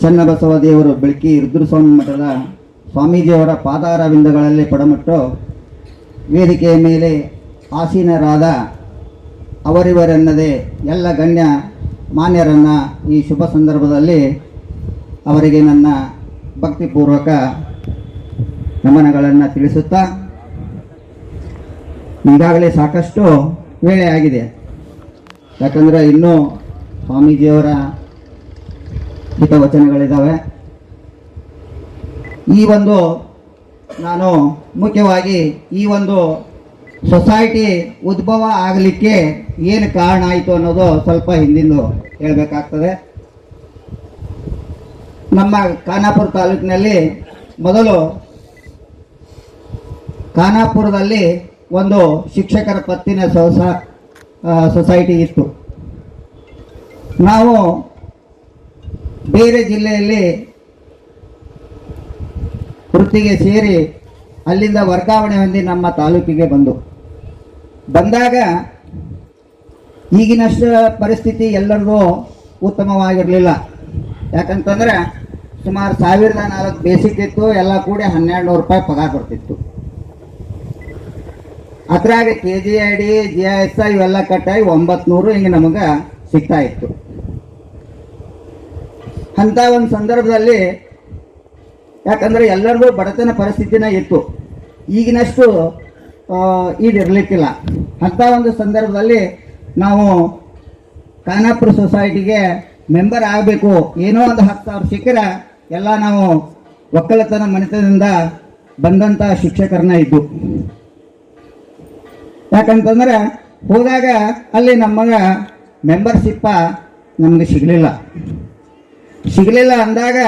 ಚನ್ನಬಸವ ದೇವರು ಬೆಳಕಿ ರುದ್ರಸ್ವಾಮಿ ಮಠದ ಸ್ವಾಮೀಜಿಯವರ ಪಾದಾರವಿಂದಗಳಲ್ಲಿ ಪಡಮಟ್ಟು ವೇದಿಕೆಯ ಮೇಲೆ ಆಸೀನರಾದ ಅವರಿವರೆನ್ನದೇ ಎಲ್ಲ ಗಣ್ಯ ಮಾನ್ಯರನ್ನು ಈ ಶುಭ ಸಂದರ್ಭದಲ್ಲಿ ಅವರಿಗೆ ನನ್ನ ಭಕ್ತಿಪೂರ್ವಕ ನಮನಗಳನ್ನು ತಿಳಿಸುತ್ತಾ, ಈಗಾಗಲೇ ಸಾಕಷ್ಟು ವೇಳೆ ಆಗಿದೆ. ಯಾಕಂದರೆ ಇನ್ನೂ ಸ್ವಾಮೀಜಿಯವರ ಹಿತವಚನಗಳಿದ್ದಾವೆ. ಈ ಒಂದು ನಾನು ಮುಖ್ಯವಾಗಿ ಈ ಒಂದು ಸೊಸೈಟಿ ಉದ್ಭವ ಆಗಲಿಕ್ಕೆ ಏನು ಕಾರಣ ಆಯಿತು ಅನ್ನೋದು ಸ್ವಲ್ಪ ಹಿಂದಿಂದು ಹೇಳಬೇಕಾಗ್ತದೆ. ನಮ್ಮ ಖಾನಾಪುರ ತಾಲೂಕಿನಲ್ಲಿ ಮೊದಲು ಖಾನಾಪುರದಲ್ಲಿ ಒಂದು ಶಿಕ್ಷಕರ ಪತ್ತಿನ ಸೊಸೈಟಿ ಇತ್ತು. ನಾವು ಬೇರೆ ಜಿಲ್ಲೆಯಲ್ಲಿ ವೃತ್ತಿಗೆ ಸೇರಿ ಅಲ್ಲಿಂದ ವರ್ಗಾವಣೆ ಹೊಂದಿ ನಮ್ಮ ತಾಲೂಕಿಗೆ ಬಂದಾಗ ಈಗಿನಷ್ಟು ಪರಿಸ್ಥಿತಿ ಎಲ್ಲರಿಗೂ ಉತ್ತಮವಾಗಿರಲಿಲ್ಲ. ಯಾಕಂತಂದರೆ ಸುಮಾರು 1004 ಬೇಸಿಕ್ ಇತ್ತು, ಎಲ್ಲ ಕೂಡಿ 1200 ರೂಪಾಯಿ ಪಗಾರ ಬರ್ತಿತ್ತು. ಅದ್ರಾಗ KGID GIS ಇವೆಲ್ಲ ಕಟ್ಟಾಗಿ 900 ಹಿಂಗೆ ನಮಗೆ ಸಿಗ್ತಾ ಇತ್ತು. ಅಂಥ ಒಂದು ಸಂದರ್ಭದಲ್ಲಿ ಯಾಕಂದರೆ ಎಲ್ಲರಿಗೂ ಬಡತನ ಪರಿಸ್ಥಿತಿನ ಇತ್ತು, ಈಗಿನಷ್ಟು ಇದಿರಲಿಕ್ಕಿಲ್ಲ. ಅಂಥ ಒಂದು ಸಂದರ್ಭದಲ್ಲಿ ನಾವು ಖಾನಾಪುರ ಸೊಸೈಟಿಗೆ ಮೆಂಬರ್ ಆಗಬೇಕು, ಏನೋ ಒಂದು 10,000 ಸಿಕ್ಕರೆ ಎಲ್ಲ ನಾವು ಒಕ್ಕಲತನ ಮನೆತನದಿಂದ ಬಂದಂಥ ಶಿಕ್ಷಕರನ್ನ ಇದ್ದು. ಯಾಕಂತಂದ್ರೆ ಹೋದಾಗ ಅಲ್ಲಿ ನಮಗೆ ಮೆಂಬರ್ಶಿಪ್ಪ ನಮಗೆ ಸಿಗಲಿಲ್ಲ ಅಂದಾಗ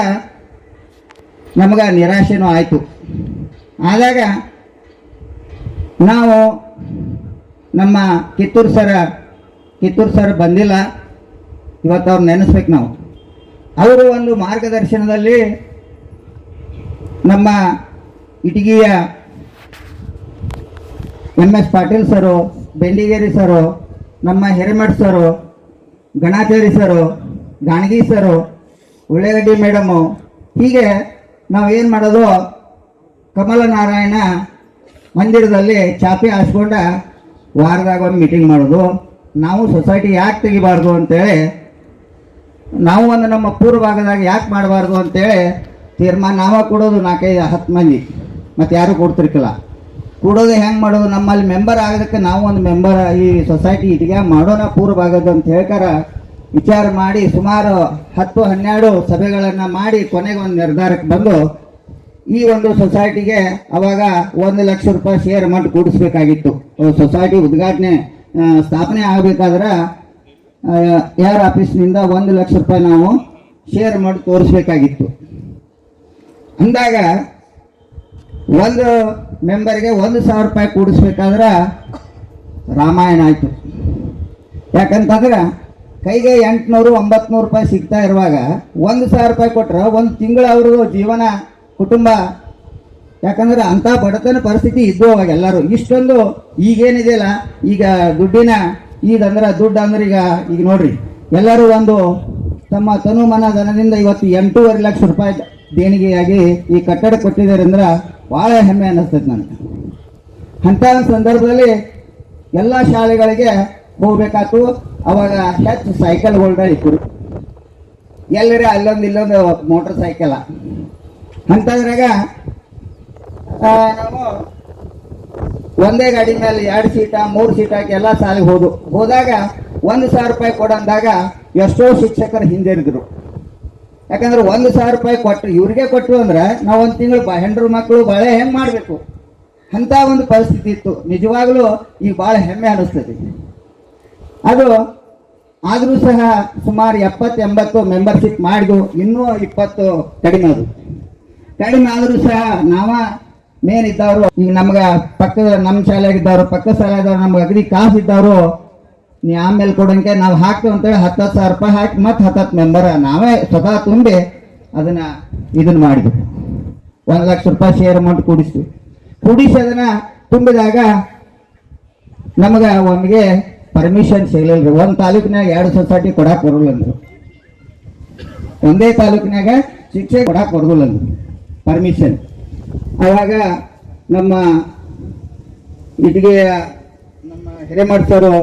ನಮಗೆ ನಿರಾಶೆನೂ ಆಯಿತು. ಆದಾಗ ನಾವು ನಮ್ಮ ಕಿತ್ತೂರು ಸರ್ ಬಂದಿಲ್ಲ, ಇವತ್ತು ಅವ್ರು ನೆನೆಸ್ಬೇಕು ನಾವು. ಅವರು ಒಂದು ಮಾರ್ಗದರ್ಶನದಲ್ಲಿ ನಮ್ಮ ಇಟಗಿಯ MS ಪಾಟೀಲ್ ಸರು, ಬೆಂಡಿಗೇರಿ ಸರು, ನಮ್ಮ ಹಿರೇಮಠ್ ಸರು, ಗಣಾಚಾರಿ ಸರು, ಗಾಣಗಿ ಸರು, ಉಳ್ಳೇಗಡ್ಡಿ ಮೇಡಮು, ಹೀಗೆ ನಾವು ಏನು ಮಾಡೋದು, ಕಮಲನಾರಾಯಣ ಮಂದಿರದಲ್ಲಿ ಚಾಪೆ ಹಾಸ್ಕೊಂಡ ವಾರದಾಗ ಒಂದು ಮೀಟಿಂಗ್ ಮಾಡೋದು. ನಾವು ಸೊಸೈಟಿ ಯಾಕೆ ತೆಗಿಬಾರ್ದು ಅಂತೇಳಿ, ನಾವು ಒಂದು ನಮ್ಮ ಪೂರ್ವ ಭಾಗದಾಗ ಯಾಕೆ ಮಾಡಬಾರ್ದು ಅಂತೇಳಿ ತೀರ್ಮಾನ ನಾವೇ ಕೊಡೋದು 4-5-10 ಮಂದಿ, ಮತ್ತು ಯಾರು ಕೊಡ್ತಿರ್ಕಿಲ್ಲ. ಕೂಡೋದು ಹೆಂಗೆ ಮಾಡೋದು, ನಮ್ಮಲ್ಲಿ ಮೆಂಬರ್ ಆಗೋದಕ್ಕೆ ನಾವು ಒಂದು ಮೆಂಬರ್ ಈ ಸೊಸೈಟಿ ಇಟ್ಟಿಗೆ ಮಾಡೋಣ ಪೂರ್ವ ಭಾಗದ ಅಂತ ಹೇಳ್ಕಾರ ವಿಚಾರ ಮಾಡಿ ಸುಮಾರು 10-12 ಸಭೆಗಳನ್ನು ಮಾಡಿ ಕೊನೆಗೆ ಒಂದು ನಿರ್ಧಾರಕ್ಕೆ ಬಂದು ಈ ಒಂದು ಸೊಸೈಟಿಗೆ ಅವಾಗ 1 ಲಕ್ಷ ರೂಪಾಯಿ ಶೇರ್ ಅಮೌಂಟ್ ಕೂಡಿಸ್ಬೇಕಾಗಿತ್ತು. ಸೊಸೈಟಿ ಉದ್ಘಾಟನೆ ಸ್ಥಾಪನೆ ಆಗಬೇಕಾದ್ರೆ AR ಆಫೀಸ್ನಿಂದ 1 ಲಕ್ಷ ರೂಪಾಯಿ ನಾವು ಶೇರ್ ಅಮೌಂಟ್ ತೋರಿಸ್ಬೇಕಾಗಿತ್ತು. ಅಂದಾಗ ಒಂದು ಮೆಂಬರ್ಗೆ 1,000 ರೂಪಾಯಿ ಕೂಡಿಸ್ಬೇಕಾದ್ರೆ ರಾಮಾಯಣ ಆಯಿತು. ಯಾಕಂತಂದ್ರೆ ಕೈಗೆ 800-900 ರೂಪಾಯಿ ಸಿಗ್ತಾ ಇರುವಾಗ 1,000 ರೂಪಾಯಿ ಕೊಟ್ಟರೆ ಒಂದು ತಿಂಗಳು ಅವರು ಜೀವನ ಕುಟುಂಬ, ಯಾಕಂದ್ರೆ ಅಂಥ ಬಡತನ ಪರಿಸ್ಥಿತಿ ಇದ್ದು ಅವಾಗ ಎಲ್ಲರೂ. ಇಷ್ಟೊಂದು ಈಗೇನಿದೆಯಲ್ಲ, ಈಗ ದುಡ್ಡಿನ ಈಗಂದ್ರೆ ದುಡ್ಡು ಅಂದ್ರೆ ಈಗ ನೋಡ್ರಿ, ಎಲ್ಲರೂ ಒಂದು ತಮ್ಮ ತನುಮನ ಧನದಿಂದ ಇವತ್ತು 8.5 ಲಕ್ಷ ರೂಪಾಯಿ ದೇಣಿಗೆಯಾಗಿ ಈ ಕಟ್ಟಡ ಕೊಟ್ಟಿದ್ದಾರೆ ಅಂದ್ರೆ ಭಾಳ ಹೆಮ್ಮೆ ಅನ್ನಿಸ್ತೈತೆ ನನಗೆ. ಅಂಥ ಸಂದರ್ಭದಲ್ಲಿ ಎಲ್ಲ ಶಾಲೆಗಳಿಗೆ ಹೋಗ್ಬೇಕಾಯ್ತು. ಅವಾಗ ಹೆಚ್ಚು ಸೈಕಲ್ಗಳ್ನ ಇತ್ತು, ಎಲ್ಲರೇ ಇಲ್ಲೊಂದು ಮೋಟರ್ ಸೈಕಲ. ಅಂಥದ್ರಾಗ ನಾವು ಒಂದೇ ಗಾಡಿ ಮೇಲೆ 2 ಸೀಟ 3 ಸೀಟ್ ಹಾಕಿ ಎಲ್ಲ ಶಾಲೆಗೆ ಹೋದಾಗ 1,000 ರೂಪಾಯಿ ಕೊಡಂದಾಗ ಎಷ್ಟೋ ಶಿಕ್ಷಕರು ಹಿಂದಿರಿದ್ರು. ಯಾಕಂದ್ರೆ 1,000 ರೂಪಾಯಿ ಕೊಟ್ಟು ಇವ್ರಿಗೆ ಕೊಟ್ಟು ಅಂದ್ರೆ ನಾವು ಒಂದು ತಿಂಗಳು ಹೆಂಡ್ರು ಮಕ್ಕಳು ಬಾಳೆ ಹೆಂಗೆ ಮಾಡಬೇಕು ಅಂತ ಒಂದು ಪರಿಸ್ಥಿತಿ ಇತ್ತು. ನಿಜವಾಗ್ಲೂ ಈಗ ಭಾಳ ಹೆಮ್ಮೆ ಅನ್ನಿಸ್ತೈತಿ. ಅದು ಆದರೂ ಸಹ ಸುಮಾರು 70-80 ಮೆಂಬರ್ಶಿಪ್ ಮಾಡಿದ್ದು, ಇನ್ನೂ 20 ಕಡಿಮೆ ಆದರೂ ಸಹ ನಾವ ಮೇನ್ ಇದ್ದವರು, ಈಗ ನಮ್ಗೆ ನಮ್ಮ ಶಾಲೆಯಾಗಿದ್ದವರು, ಪಕ್ಕದ ಶಾಲೆಯಾದವ್ರು, ನಮ್ಗೆ ಅಗದಿ ಕಾಸು ಇದ್ದವರು, ನೀ ಆಮೇಲೆ ಕೊಡೋಂಗೆ ನಾವು ಹಾಕ್ತೇವೆ ಅಂತೇಳಿ 10,000 ರೂಪಾಯಿ ಹಾಕಿ ಮತ್ತೆ 10 ಮೆಂಬರ್ ನಾವೇ ಸ್ವತಃ ತುಂಬಿ ಇದನ್ನ ಮಾಡಿದ್ವಿ. 1 ಲಕ್ಷ ರೂಪಾಯಿ ಶೇರ್ ಅಮೌಂಟ್ ಕೂಡಿಸಿ ಅದನ್ನ ತುಂಬಿದಾಗ ನಮಗೆ ಪರ್ಮಿಷನ್ ಸಿಗಲಿಲ್ಲ. ಒಂದು ತಾಲೂಕಿನಾಗ 2 ಸೊಸೈಟಿ ಕೊಡಕ್ಕೆ ಬರೋಲ್ಲ ಅಂದರು. ಒಂದೇ ತಾಲೂಕಿನಾಗ ಶಿಕ್ಷೆ ಕೊಡಕ್ಕೆ ಬರೋದಿಲ್ಲ ಪರ್ಮಿಷನ್. ಆವಾಗ ನಮ್ಮ ಇಟ್ಟಿಗೆ ನಮ್ಮ ಹಿರೇಮಠ್ ಸರು,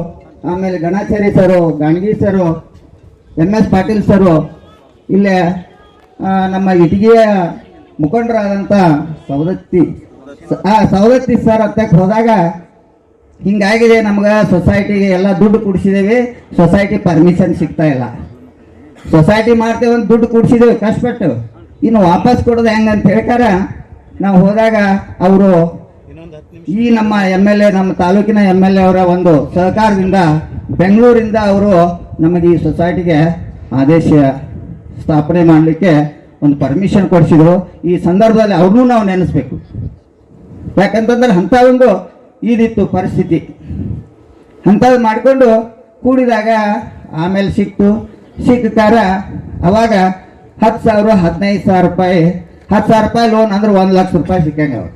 ಆಮೇಲೆ ಗಣಾಚಾರಿ ಸರು, ಗಾಣಗಿ ಸರು, MS ಪಾಟೀಲ್ ಸರು, ಇಲ್ಲೇ ನಮ್ಮ ಇಟ್ಟಿಗೆಯ ಮುಖಂಡರಾದಂಥ ಸವದತ್ತಿ ಸರ್ ಅಂತಕ್ಕೆ ಹೋದಾಗ ಹಿಂಗಾಗಿದೆ, ನಮ್ಗೆ ಸೊಸೈಟಿಗೆ ಎಲ್ಲ ದುಡ್ಡು ಕೊಡಿಸಿದ್ದೇವೆ, ಸೊಸೈಟಿ ಪರ್ಮಿಷನ್ ಸಿಗ್ತಾ ಇಲ್ಲ. ಸೊಸೈಟಿ ಮಾಡ್ತೇವೆ ಅಂತ ದುಡ್ಡು ಕೊಡಿಸಿದ್ದೇವೆ ಕಷ್ಟಪಟ್ಟು, ಇನ್ನು ವಾಪಸ್ ಕೊಡೋದು ಹೆಂಗಂತ ಹೇಳ್ಕಾರ ನಾವು ಹೋದಾಗ ಅವರು ಈ ನಮ್ಮ MLA, ನಮ್ಮ ತಾಲೂಕಿನ MLA ಅವರ ಒಂದು ಸಹಕಾರದಿಂದ ಬೆಂಗಳೂರಿಂದ ಅವರು ನಮಗೆ ಈ ಸೊಸೈಟಿಗೆ ಆದೇಶ ಸ್ಥಾಪನೆ ಮಾಡಲಿಕ್ಕೆ ಒಂದು ಪರ್ಮಿಷನ್ ಕೊಡಿಸಿದ್ರು. ಈ ಸಂದರ್ಭದಲ್ಲಿ ಅವ್ರನ್ನೂ ನಾವು ನೆನೆಸ್ಬೇಕು. ಯಾಕಂತಂದ್ರೆ ಅಂಥ ಒಂದು ಇದಿತ್ತು ಪರಿಸ್ಥಿತಿ. ಅಂಥದ್ದು ಮಾಡಿಕೊಂಡು ಕೂಡಿದಾಗ ಆಮೇಲೆ ಸಿಕ್ಕಾರ ಅವಾಗ 10,000 15,000 ರೂಪಾಯಿ, 10,000 ರೂಪಾಯಿ ಲೋನ್ ಅಂದ್ರೆ 1,00,000 ರೂಪಾಯಿ ಸಿಕ್ಕಂಗೆ. ಅವಾಗ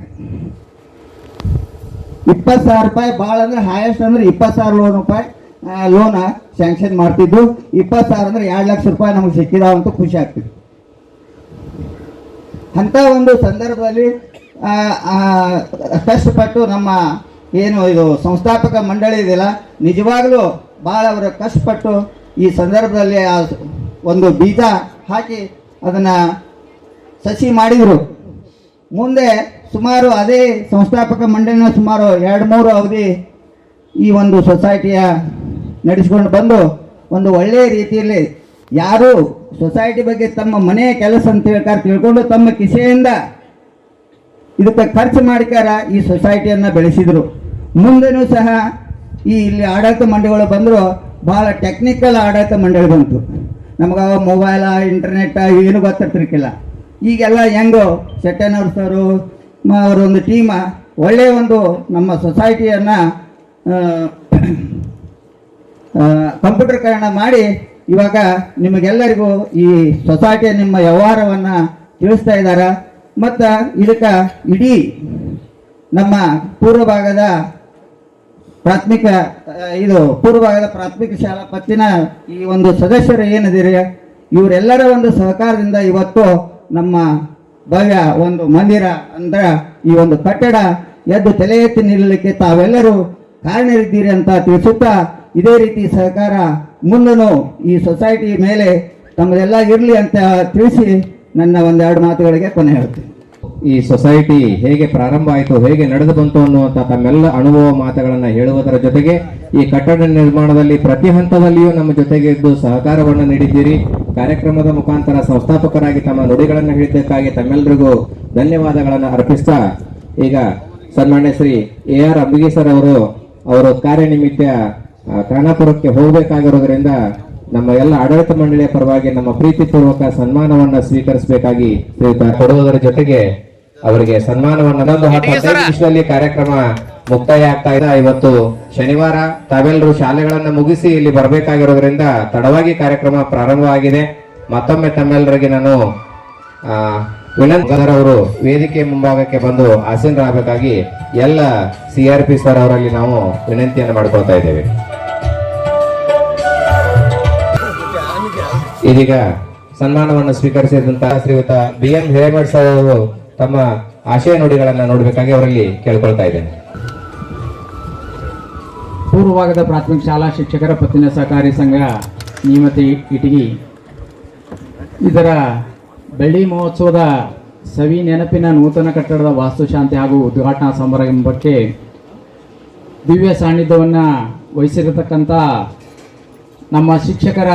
20,000 ರೂಪಾಯಿ ಭಾಳ ಅಂದ್ರೆ ಹೈಯೆಸ್ಟ್ ಅಂದ್ರೆ 20,000 ರೂಪಾಯಿ ಲೋನ ಸ್ಯಾಂಕ್ಷನ್ ಮಾಡ್ತಿದ್ದು. 20,000 ಅಂದ್ರೆ 2,00,000 ರೂಪಾಯಿ ನಮಗೆ ಸಿಕ್ಕಿದಾವಂತೂ ಖುಷಿ ಆಗ್ತಿತ್ತು. ಅಂಥ ಒಂದು ಸಂದರ್ಭದಲ್ಲಿ ಕಷ್ಟಪಟ್ಟು ನಮ್ಮ ಏನು ಇದು ಸಂಸ್ಥಾಪಕ ಮಂಡಳಿ ಇದೆಯಲ್ಲ, ನಿಜವಾಗ್ಲೂ ಭಾಳ ಅವರು ಕಷ್ಟಪಟ್ಟು ಈ ಸಂದರ್ಭದಲ್ಲಿ ಒಂದು ಬೀಜ ಹಾಕಿ ಅದನ್ನು ಸಸಿ ಮಾಡಿದರು. ಮುಂದೆ ಸುಮಾರು ಅದೇ ಸಂಸ್ಥಾಪಕ ಮಂಡಳಿನ ಸುಮಾರು 2-3 ಅವಧಿ ಈ ಒಂದು ಸೊಸೈಟಿಯ ನಡೆಸಿಕೊಂಡು ಬಂದು ಒಂದು ಒಳ್ಳೆಯ ರೀತಿಯಲ್ಲಿ ಯಾರು ಸೊಸೈಟಿ ಬಗ್ಗೆ ತಮ್ಮ ಮನೆಯ ಕೆಲಸ ಅಂತ ತಿಳ್ಕೊಂಡು ತಮ್ಮ ಕಿಸೆಯಿಂದ ಇದಕ್ಕೆ ಖರ್ಚು ಮಾಡಿಕಾರ ಈ ಸೊಸೈಟಿಯನ್ನು ಬೆಳೆಸಿದರು. ಮುಂದೆನೂ ಸಹ ಇಲ್ಲಿ ಆಡಳಿತ ಮಂಡಳಿಗಳು ಬಂದರು. ಭಾಳ ಟೆಕ್ನಿಕಲ್ ಆಡಳಿತ ಮಂಡಳಿ ಬಂತು. ನಮ್ಗೆ ಮೊಬೈಲ ಇಂಟರ್ನೆಟ್ ಏನು ಗೊತ್ತಿರ್ತಿರ್ಕಿಲ್ಲ. ಈಗೆಲ್ಲ ಹೆಂಗೋ ಶೆಟ್ಟನವ್ರ ಸರು ಅವರೊಂದು ಟೀಮ ಒಳ್ಳೆಯ ಒಂದು ನಮ್ಮ ಸೊಸೈಟಿಯನ್ನು ಕಂಪ್ಯೂಟರ್ಕರಣ ಮಾಡಿ ಇವಾಗ ನಿಮಗೆಲ್ಲರಿಗೂ ಈ ಸೊಸೈಟಿಯ ನಿಮ್ಮ ವ್ಯವಹಾರವನ್ನು ತಿಳಿಸ್ತಾ ಇದ್ದಾರೆ. ಮತ್ತು ಇದಕ್ಕೆ ಇಡೀ ನಮ್ಮ ಪೂರ್ವ ಭಾಗದ ಪ್ರಾಥಮಿಕ ಶಾಲಾ ಪತ್ತಿನ ಈ ಒಂದು ಸದಸ್ಯರು ಏನಿದ್ದೀರಿ ಇವರೆಲ್ಲರ ಒಂದು ಸಹಕಾರದಿಂದ ಇವತ್ತು ನಮ್ಮ ಭವ್ಯ ಒಂದು ಮಂದಿರ ಅಂದ್ರೆ ಈ ಒಂದು ಕಟ್ಟಡ ಎದ್ದು ತಲೆ ಎತ್ತಿ ನಿಲ್ಲಲಿಕ್ಕೆ ತಾವೆಲ್ಲರೂ ಕಾರಣರಿದ್ದೀರಿ ಅಂತ ತಿಳಿಸುತ್ತಾ, ಇದೇ ರೀತಿ ಸಹಕಾರ ಮುಂದೂ ಈ ಸೊಸೈಟಿ ಮೇಲೆ ತಮ್ಮದೆಲ್ಲ ಇರಲಿ ಅಂತ ತಿಳಿಸಿ ನನ್ನ 1-2 ಮಾತುಗಳಿಗೆ ಕೊನೆ ಹೇಳ್ತೀನಿ. ಈ ಸೊಸೈಟಿ ಹೇಗೆ ಪ್ರಾರಂಭ ಆಯಿತು, ಹೇಗೆ ನಡೆದು ಬಂತು ಅನ್ನುವಂಥ ತಮ್ಮೆಲ್ಲ ಅನುಭವ ಮಾತುಗಳನ್ನು ಹೇಳುವುದರ ಜೊತೆಗೆ ಈ ಕಟ್ಟಡ ನಿರ್ಮಾಣದಲ್ಲಿ ಪ್ರತಿ ಹಂತದಲ್ಲಿಯೂ ನಮ್ಮ ಜೊತೆಗೆ ಇದ್ದು ಸಹಕಾರವನ್ನು ನೀಡಿದ್ದೀರಿ. ಕಾರ್ಯಕ್ರಮದ ಮುಖಾಂತರ ಸಂಸ್ಥಾಪಕರಾಗಿ ತಮ್ಮ ನುಡಿಗಳನ್ನು ಹೇಳಿದ್ದಕ್ಕಾಗಿ ತಮ್ಮೆಲ್ಲರಿಗೂ ಧನ್ಯವಾದಗಳನ್ನು ಅರ್ಪಿಸ್ತಾ, ಈಗ ಸನ್ಮಾನ್ಯ ಶ್ರೀ AR ಅಂಬಿಗಿ ಸರ್ ಅವರು ಕಾರ್ಯನಿಮಿತ್ತ ಖಾನಾಪುರಕ್ಕೆ ಹೋಗಬೇಕಾಗಿರೋದ್ರಿಂದ ನಮ್ಮ ಎಲ್ಲ ಆಡಳಿತ ಮಂಡಳಿಯ ಪರವಾಗಿ ನಮ್ಮ ಪ್ರೀತಿಪೂರ್ವಕ ಸನ್ಮಾನವನ್ನ ಸ್ವೀಕರಿಸಬೇಕಾಗಿ ಕೊಡುವುದರ ಜೊತೆಗೆ ಅವರಿಗೆ ಸನ್ಮಾನವನ್ನು 15 ನಿಮಿಷದಲ್ಲಿ ಕಾರ್ಯಕ್ರಮ ಮುಕ್ತಾಯ ಆಗ್ತಾ ಇದೆ. ಇವತ್ತು ಶನಿವಾರ ತಾವೆಲ್ಲರೂ ಶಾಲೆಗಳನ್ನ ಮುಗಿಸಿ ಇಲ್ಲಿ ಬರಬೇಕಾಗಿರೋದ್ರಿಂದ ತಡವಾಗಿ ಕಾರ್ಯಕ್ರಮ ಪ್ರಾರಂಭವಾಗಿದೆ. ಮತ್ತೊಮ್ಮೆ ತಮ್ಮೆಲ್ಲರಿಗೆ ನಾನು ವಿನಂತಿ ಅವರು ವೇದಿಕೆ ಮುಂಭಾಗಕ್ಕೆ ಬಂದು ಆಸೀನರಾಗಬೇಕಾಗಿ ಎಲ್ಲ CRP ಸರ್ ಅವರಲ್ಲಿ ನಾವು ವಿನಂತಿಯನ್ನು ಮಾಡ್ಕೊಳ್ತಾ ಇದ್ದೇವೆ. ಇದೀಗ ಸನ್ಮಾನವನ್ನು ಸ್ವೀಕರಿಸಿದಂತಹ ಶ್ರೀಯುತ BN ಹಿರೇಮಠ್ ಸರ್ ಅವರು ತಮ್ಮ ಆಶಯ ನುಡಿಗಳನ್ನ ನೋಡಬೇಕಾಗಿ ಅವರಲ್ಲಿ ಕೇಳ್ಕೊಳ್ತಾ ಇದ್ದೇನೆ. ಪೂರ್ವಭಾಗದ ಪ್ರಾಥಮಿಕ ಶಾಲಾ ಶಿಕ್ಷಕರ ಪತ್ತಿನ ಸಹಕಾರಿ ಸಂಘ ನ್ಯೂಮತಿ ಇಟಗಿ ಇದರ ಬೆಳ್ಳಿ ಮಹೋತ್ಸವದ ಸವಿ ನೆನಪಿನ ನೂತನ ಕಟ್ಟಡದ ವಾಸ್ತುಶಾಂತಿ ಹಾಗೂ ಉದ್ಘಾಟನಾ ಸಮಾರಂಭಕ್ಕೆ ದಿವ್ಯ ಸಾನ್ನಿಧ್ಯವನ್ನು ವಹಿಸಿರತಕ್ಕಂಥ ನಮ್ಮ ಶಿಕ್ಷಕರ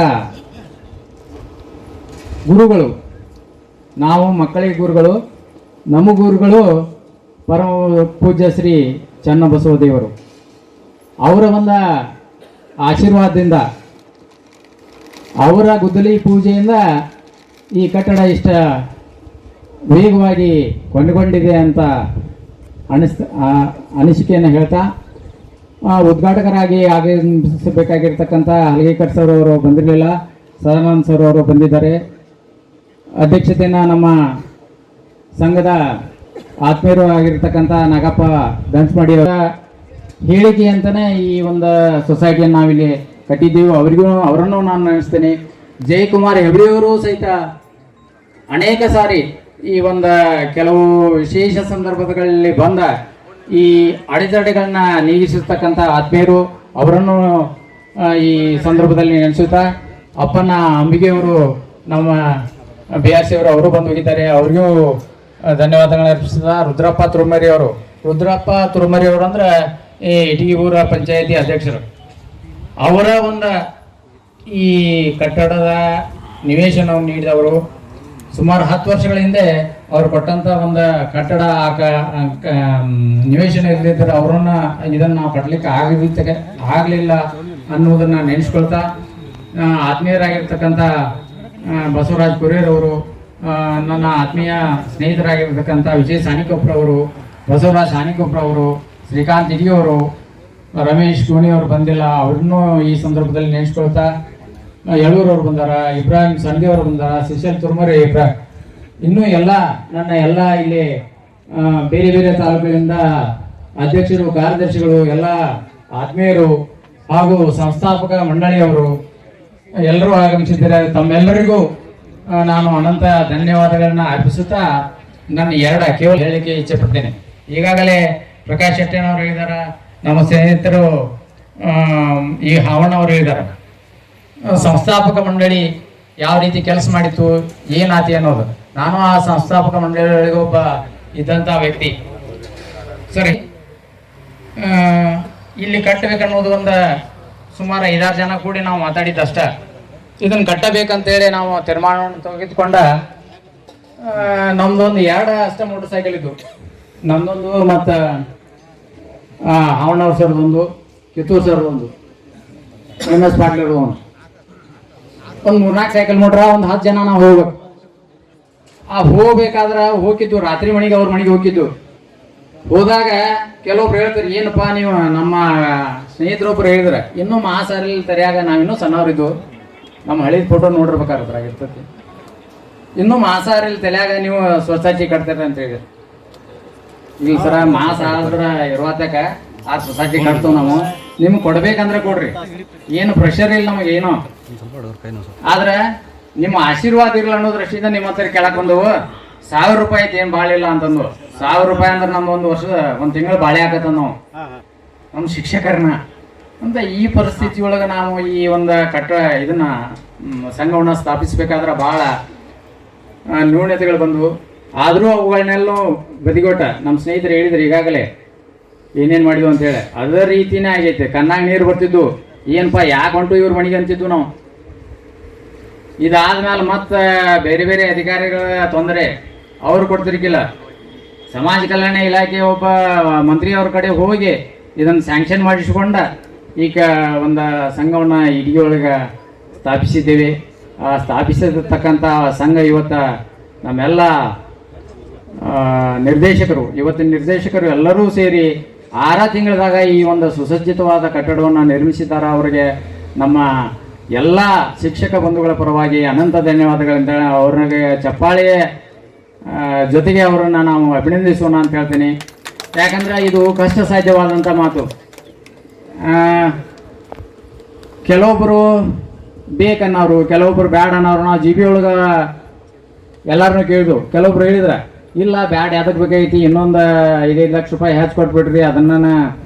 ಗುರುಗಳು, ನಾವು ಮಕ್ಕಳಿಗೆ ಗುರುಗಳು, ನಮ್ಮ ಗುರುಗಳು ಪರಮ ಪೂಜ್ಯ ಶ್ರೀ ಚನ್ನಬಸವದೇವರು ಅವರ ಒಂದು ಆಶೀರ್ವಾದದಿಂದ, ಅವರ ಗುದ್ದಲಿ ಪೂಜೆಯಿಂದ ಈ ಕಟ್ಟಡ ಇಷ್ಟ ವೇಗವಾಗಿ ಕೊಂಡುಕೊಂಡಿದೆ ಅಂತ ಅನಿಸಿಕೆಯನ್ನು ಹೇಳ್ತಾ, ಉದ್ಘಾಟಕರಾಗಿ ಆಗಮಿಸಬೇಕಾಗಿರ್ತಕ್ಕಂಥ ಹಲಗೇಕರ್ ಸರ್ ಅವರು ಬಂದಿರಲಿಲ್ಲ, ಸದಾನಂದ್ ಸರ್ ಅವರು ಬಂದಿದ್ದಾರೆ. ಅಧ್ಯಕ್ಷತೆಯನ್ನು ನಮ್ಮ ಸಂಘದ ಆತ್ಮೀಯರು ಆಗಿರ್ತಕ್ಕಂಥ ನಾಗಪ್ಪ ದಂಚಮಡಿ ಅವರ ಹೇಳಿಕೆ ಅಂತಲೇ ಈ ಒಂದು ಸೊಸೈಟಿಯನ್ನು ನಾವಿಲ್ಲಿ ಕಟ್ಟಿದ್ದೀವಿ. ಅವರನ್ನು ನಾನು ನೆನೆಸ್ತೇನೆ. ಜಯಕುಮಾರ್ ಹೆಬ್ರಿಯವರು ಸಹಿತ ಅನೇಕ ಸಾರಿ ಈ ಒಂದು ಕೆಲವು ವಿಶೇಷ ಸಂದರ್ಭಗಳಲ್ಲಿ ಬಂದ ಈ ಅಡೆತಡೆಗಳನ್ನ ನೀಗಿಸಿರ್ತಕ್ಕಂಥ ಆತ್ಮೀಯರು ಅವರನ್ನು ಈ ಸಂದರ್ಭದಲ್ಲಿ ನೆನೆಸುತ್ತಾ ಅಪ್ಪನ ಅಂಬಿಗೆಯವರು ನಮ್ಮ ಬಿ ಆರ್ ಸಿ ಅವರು ಬಂದು ಹೋಗಿದ್ದಾರೆ. ಅವ್ರಿಗೂ ಧನ್ಯವಾದಗಳನ್ನ ಅರ್ಪಿಸಿದ ರುದ್ರಪ್ಪ ತುರುಮರಿ ಅವರು ಅಂದ್ರೆ ಈ ಇಟಗಿಪುರ ಪಂಚಾಯತಿ ಅಧ್ಯಕ್ಷರು. ಅವರ ಒಂದು ಈ ಕಟ್ಟಡದ ನಿವೇಶನವನ್ನು ನೀಡಿದವರು ಸುಮಾರು 10 ವರ್ಷಗಳ ಹಿಂದೆ ಅವ್ರು ಕೊಟ್ಟಂತ ಒಂದು ಕಟ್ಟಡ ನಿವೇಶನ ಇಲ್ಲದಿದ್ದರೆ ಅವರನ್ನ ಇದನ್ನ ನಾವು ಕಟ್ಟಲಿಕ್ಕೆ ಆಗಲಿಲ್ಲ ಅನ್ನೋದನ್ನ ನೆನೆಸ್ಕೊಳ್ತಾ ಆತ್ಮೀಯರಾಗಿರ್ತಕ್ಕಂಥ ಬಸವರಾಜ್ ಕುರೇರ್ ಅವರು, ನನ್ನ ಆತ್ಮೀಯ ಸ್ನೇಹಿತರಾಗಿರ್ತಕ್ಕಂಥ ವಿಜಯ್ ಸಾನಿಕೊಪ್ರ ಅವರು, ಬಸವರಾಜ್ ಸಾನಿಕೊಪ್ರ ಅವರು, ಶ್ರೀಕಾಂತ್ ಇಡಿ ಅವರು, ರಮೇಶ್ ಟೋನಿ ಅವರು ಬಂದಿಲ್ಲ, ಅವ್ರನ್ನೂ ಈ ಸಂದರ್ಭದಲ್ಲಿ ನೆನೆಸ್ಕೊಳ್ತಾ ಯಳೂರವ್ರು ಬಂದಾರ, ಇಬ್ರಾಹಿಂ ಸಂಧಿ ಅವರು ಬಂದಾರ, ಸಿಶಲ್ ತುರ್ಮರಿ ಇನ್ನೂ ಎಲ್ಲ ನನ್ನ ಎಲ್ಲ ಇಲ್ಲಿ ಬೇರೆ ಬೇರೆ ತಾಲೂಕುಗಳಿಂದ ಅಧ್ಯಕ್ಷರು, ಕಾರ್ಯದರ್ಶಿಗಳು, ಎಲ್ಲ ಆತ್ಮೀಯರು ಹಾಗೂ ಸಂಸ್ಥಾಪಕ ಮಂಡಳಿಯವರು ಎಲ್ಲರೂ ಆಗಮಿಸಿದ್ದಾರೆ. ತಮ್ಮೆಲ್ಲರಿಗೂ ನಾನು ಅನಂತ ಧನ್ಯವಾದಗಳನ್ನ ಅರ್ಪಿಸುತ್ತಾ ನನ್ನ ಕೇವಲ ಹೇಳಿಕೆ ಇಚ್ಛೆ ಪಡ್ತೇನೆ. ಈಗಾಗಲೇ ಪ್ರಕಾಶ್ ಶೆಟ್ಟಣ್ಣವರು ಹೇಳಿದಾರ, ನಮ್ಮ ಸ್ನೇಹಿತರು ಈ ಹಾವಣ್ಣ ಅವರು ಹೇಳಿದಾರ, ಸಂಸ್ಥಾಪಕ ಮಂಡಳಿ ಯಾವ ರೀತಿ ಕೆಲಸ ಮಾಡಿತ್ತು, ಏನಾತಿ ಅನ್ನೋದು. ನಾನು ಆ ಸಂಸ್ಥಾಪಕ ಮಂಡಳಿಯೊಳಗೆ ಒಬ್ಬ ಇದ್ದಂಥ ವ್ಯಕ್ತಿ. ಸರಿ, ಇಲ್ಲಿ ಕಟ್ಟಬೇಕನ್ನೋದು ಒಂದು ಸುಮಾರು 5-6 ಜನ ಕೂಡಿ ನಾವು ಮಾತಾಡಿದ್ದಷ್ಟ. ಇದನ್ನು ಕಟ್ಟಬೇಕಂತೇಳಿ ನಾವು ತೀರ್ಮಾನವನ್ನು ತೆಗೆದುಕೊಂಡ ನಮ್ದೊಂದು 2 ಅಷ್ಟೇ ಮೋಟರ್ ಸೈಕಲ್ ಇದ್ದು, ನಮ್ದೊಂದು ಮತ್ತು ಹಾವಣ್ಣವ್ರ ಸರ್ದೊಂದು, ಕಿತ್ತೂರು ಸರ್ದೊಂದು, MS ಪಾಟ್ಲರ್ ಒಂದು 3-4 ಸೈಕಲ್ ಮೋಟ್ರ, ಒಂದು 10 ಜನ ನಾವು ಹೋಗ್ಬೇಕು. ಹೋಗ್ಬೇಕಾದ್ರೆ ಹೋಗಿದ್ದು ರಾತ್ರಿ ಮನೆಗೆ, ಅವ್ರ ಮನೆಗೆ ಹೋಗಿದ್ದು. ಹೋದಾಗ ಕೆಲವೊಬ್ರು ಹೇಳ್ತಾರೆ, ಏನಪ್ಪಾ ನೀವು, ನಮ್ಮ ಸ್ನೇಹಿತರೊಬ್ರು ಹೇಳಿದ್ರೆ ಇನ್ನೂ ಮಾಸಾರಲ್ಲಿ ತರಿಯಾಗ ನಾವಿನ್ನೂ ಸಣ್ಣವ್ರಿದ್ದು, ನಮ್ಮ ಹಳಿದ ಫೋಟೋ ನೋಡಿರ್ಬೇಕಾಗಿರ್ತೈತಿ, ಇನ್ನೂ ಮಾಸಾರಲ್ಲಿ ತಲೆಯಾಗ ನೀವು ಸೊಸೈಟಿ ಕಟ್ತೀರ ಅಂತ ಹೇಳಿದ್ರು. ಈಗ ಸರ ಮಾಸ ಆದ್ರ ಇರುವತ್ತಕ ಆ ಸೊಸೈಟಿ ಕಟ್ತೇವೆ ನಾವು, ನಿಮ್ಗೆ ಕೊಡ್ಬೇಕಂದ್ರೆ ಕೊಡ್ರಿ, ಏನು ಪ್ರೆಷರ್ ಇಲ್ಲ ನಮಗೆ ಏನೋ, ಆದ್ರೆ ನಿಮ್ಮ ಆಶೀರ್ವಾದ ಇರಲ್ಲ ಅನ್ನೋ ದೃಷ್ಟಿಯಿಂದ ನಿಮ್ಮ ಹತ್ರ ಕೇಳಕ್ ಬಂದವು. 1000 ರೂಪಾಯಿ ಐತಿ, ಏನು ಭಾಳ ಇಲ್ಲ ಅಂತಂದು. 1000 ರೂಪಾಯಿ ಅಂದ್ರೆ ನಮ್ಮ ಒಂದು ತಿಂಗಳು ಬಾಳೆ ಹಾಕತ್ತ ನಾವು ನಮ್ಮ ಶಿಕ್ಷಕರನ್ನ ಅಂತ. ಈ ಪರಿಸ್ಥಿತಿ ಒಳಗೆ ನಾವು ಈ ಒಂದು ಇದನ್ನ ಸಂಘವನ್ನ ಸ್ಥಾಪಿಸ್ಬೇಕಾದ್ರೆ ಭಾಳ ನ್ಯೂನತೆಗಳು ಬಂದವು. ಆದರೂ ಅವುಗಳನ್ನೆಲ್ಲೂ ಬದಿಗೊಟ್ಟ ನಮ್ಮ ಸ್ನೇಹಿತರು ಹೇಳಿದ್ರು ಈಗಾಗಲೇ ಏನೇನು ಮಾಡಿದ್ವು ಅಂತೇಳಿ. ಅದೇ ರೀತಿನೇ ಆಗೈತೆ. ಕಣ್ಣಾಗ ನೀರು ಬರ್ತಿದ್ದು, ಏನಪ್ಪ ಯಾಕೆ ಹೊಂಟು ಇವ್ರ ಮನೆಗೆ ಅಂತಿದ್ವು ನಾವು. ಇದಾದ್ಮೇಲೆ ಮತ್ತೆ ಬೇರೆ ಬೇರೆ ಅಧಿಕಾರಿಗಳ ತೊಂದರೆ, ಅವ್ರು ಕೊಡ್ತಿರ್ಕಿಲ್ಲ. ಸಮಾಜ ಕಲ್ಯಾಣ ಇಲಾಖೆ ಒಬ್ಬ ಮಂತ್ರಿ ಅವ್ರ ಕಡೆ ಹೋಗಿ ಇದನ್ನು ಸ್ಯಾಂಕ್ಷನ್ ಮಾಡಿಸ್ಕೊಂಡ ಈಗ ಒಂದು ಸಂಘವನ್ನ ಇಡಗಿ ಒಳಗೆ ಸ್ಥಾಪಿಸಿದ್ದೇವೆ. ಸ್ಥಾಪಿಸಿರ್ತಕ್ಕಂಥ ಸಂಘ ಇವತ್ತು ನಮ್ಮೆಲ್ಲ ಇವತ್ತಿನ ನಿರ್ದೇಶಕರು ಎಲ್ಲರೂ ಸೇರಿ 6 ತಿಂಗಳದಾಗ ಈ ಒಂದು ಸುಸಜ್ಜಿತವಾದ ಕಟ್ಟಡವನ್ನು ನಿರ್ಮಿಸಿದ್ದಾರೆ. ಅವರಿಗೆ ನಮ್ಮ ಎಲ್ಲ ಶಿಕ್ಷಕ ಬಂಧುಗಳ ಪರವಾಗಿ ಅನಂತ ಧನ್ಯವಾದಗಳಿಂದ ಅವ್ರಿಗೆ ಚಪ್ಪಾಳೆಯ ಜೊತೆಗೆ ಅವರನ್ನು ನಾವು ಅಭಿನಂದಿಸೋಣ ಅಂತ ಹೇಳ್ತೀನಿ. ಯಾಕಂದ್ರೆ ಇದು ಕಷ್ಟ ಸಾಧ್ಯವಾದಂಥ ಮಾತು. ಕೆಲವೊಬ್ಬರು ಬೇಕನ್ನೋರು, ಕೆಲವೊಬ್ಬರು ಬ್ಯಾಡ ಅನ್ನೋರು. ನಾವು ಜಿ ಬಿ ಒಳಗೆ ಎಲ್ಲರನ್ನೂ ಕೇಳಿದ್ವು. ಕೆಲವೊಬ್ರು ಹೇಳಿದ್ರೆ ಇಲ್ಲ ಬ್ಯಾಡ್ ಯಾವ್ದಕ್ಕೆ ಬೇಕಾಗೈತಿ, ಇನ್ನೊಂದು 5-5 ಲಕ್ಷ ರೂಪಾಯಿ ಹೆಚ್ಚು ಕೊಟ್ಬಿಟ್ರಿ, ಅದನ್ನ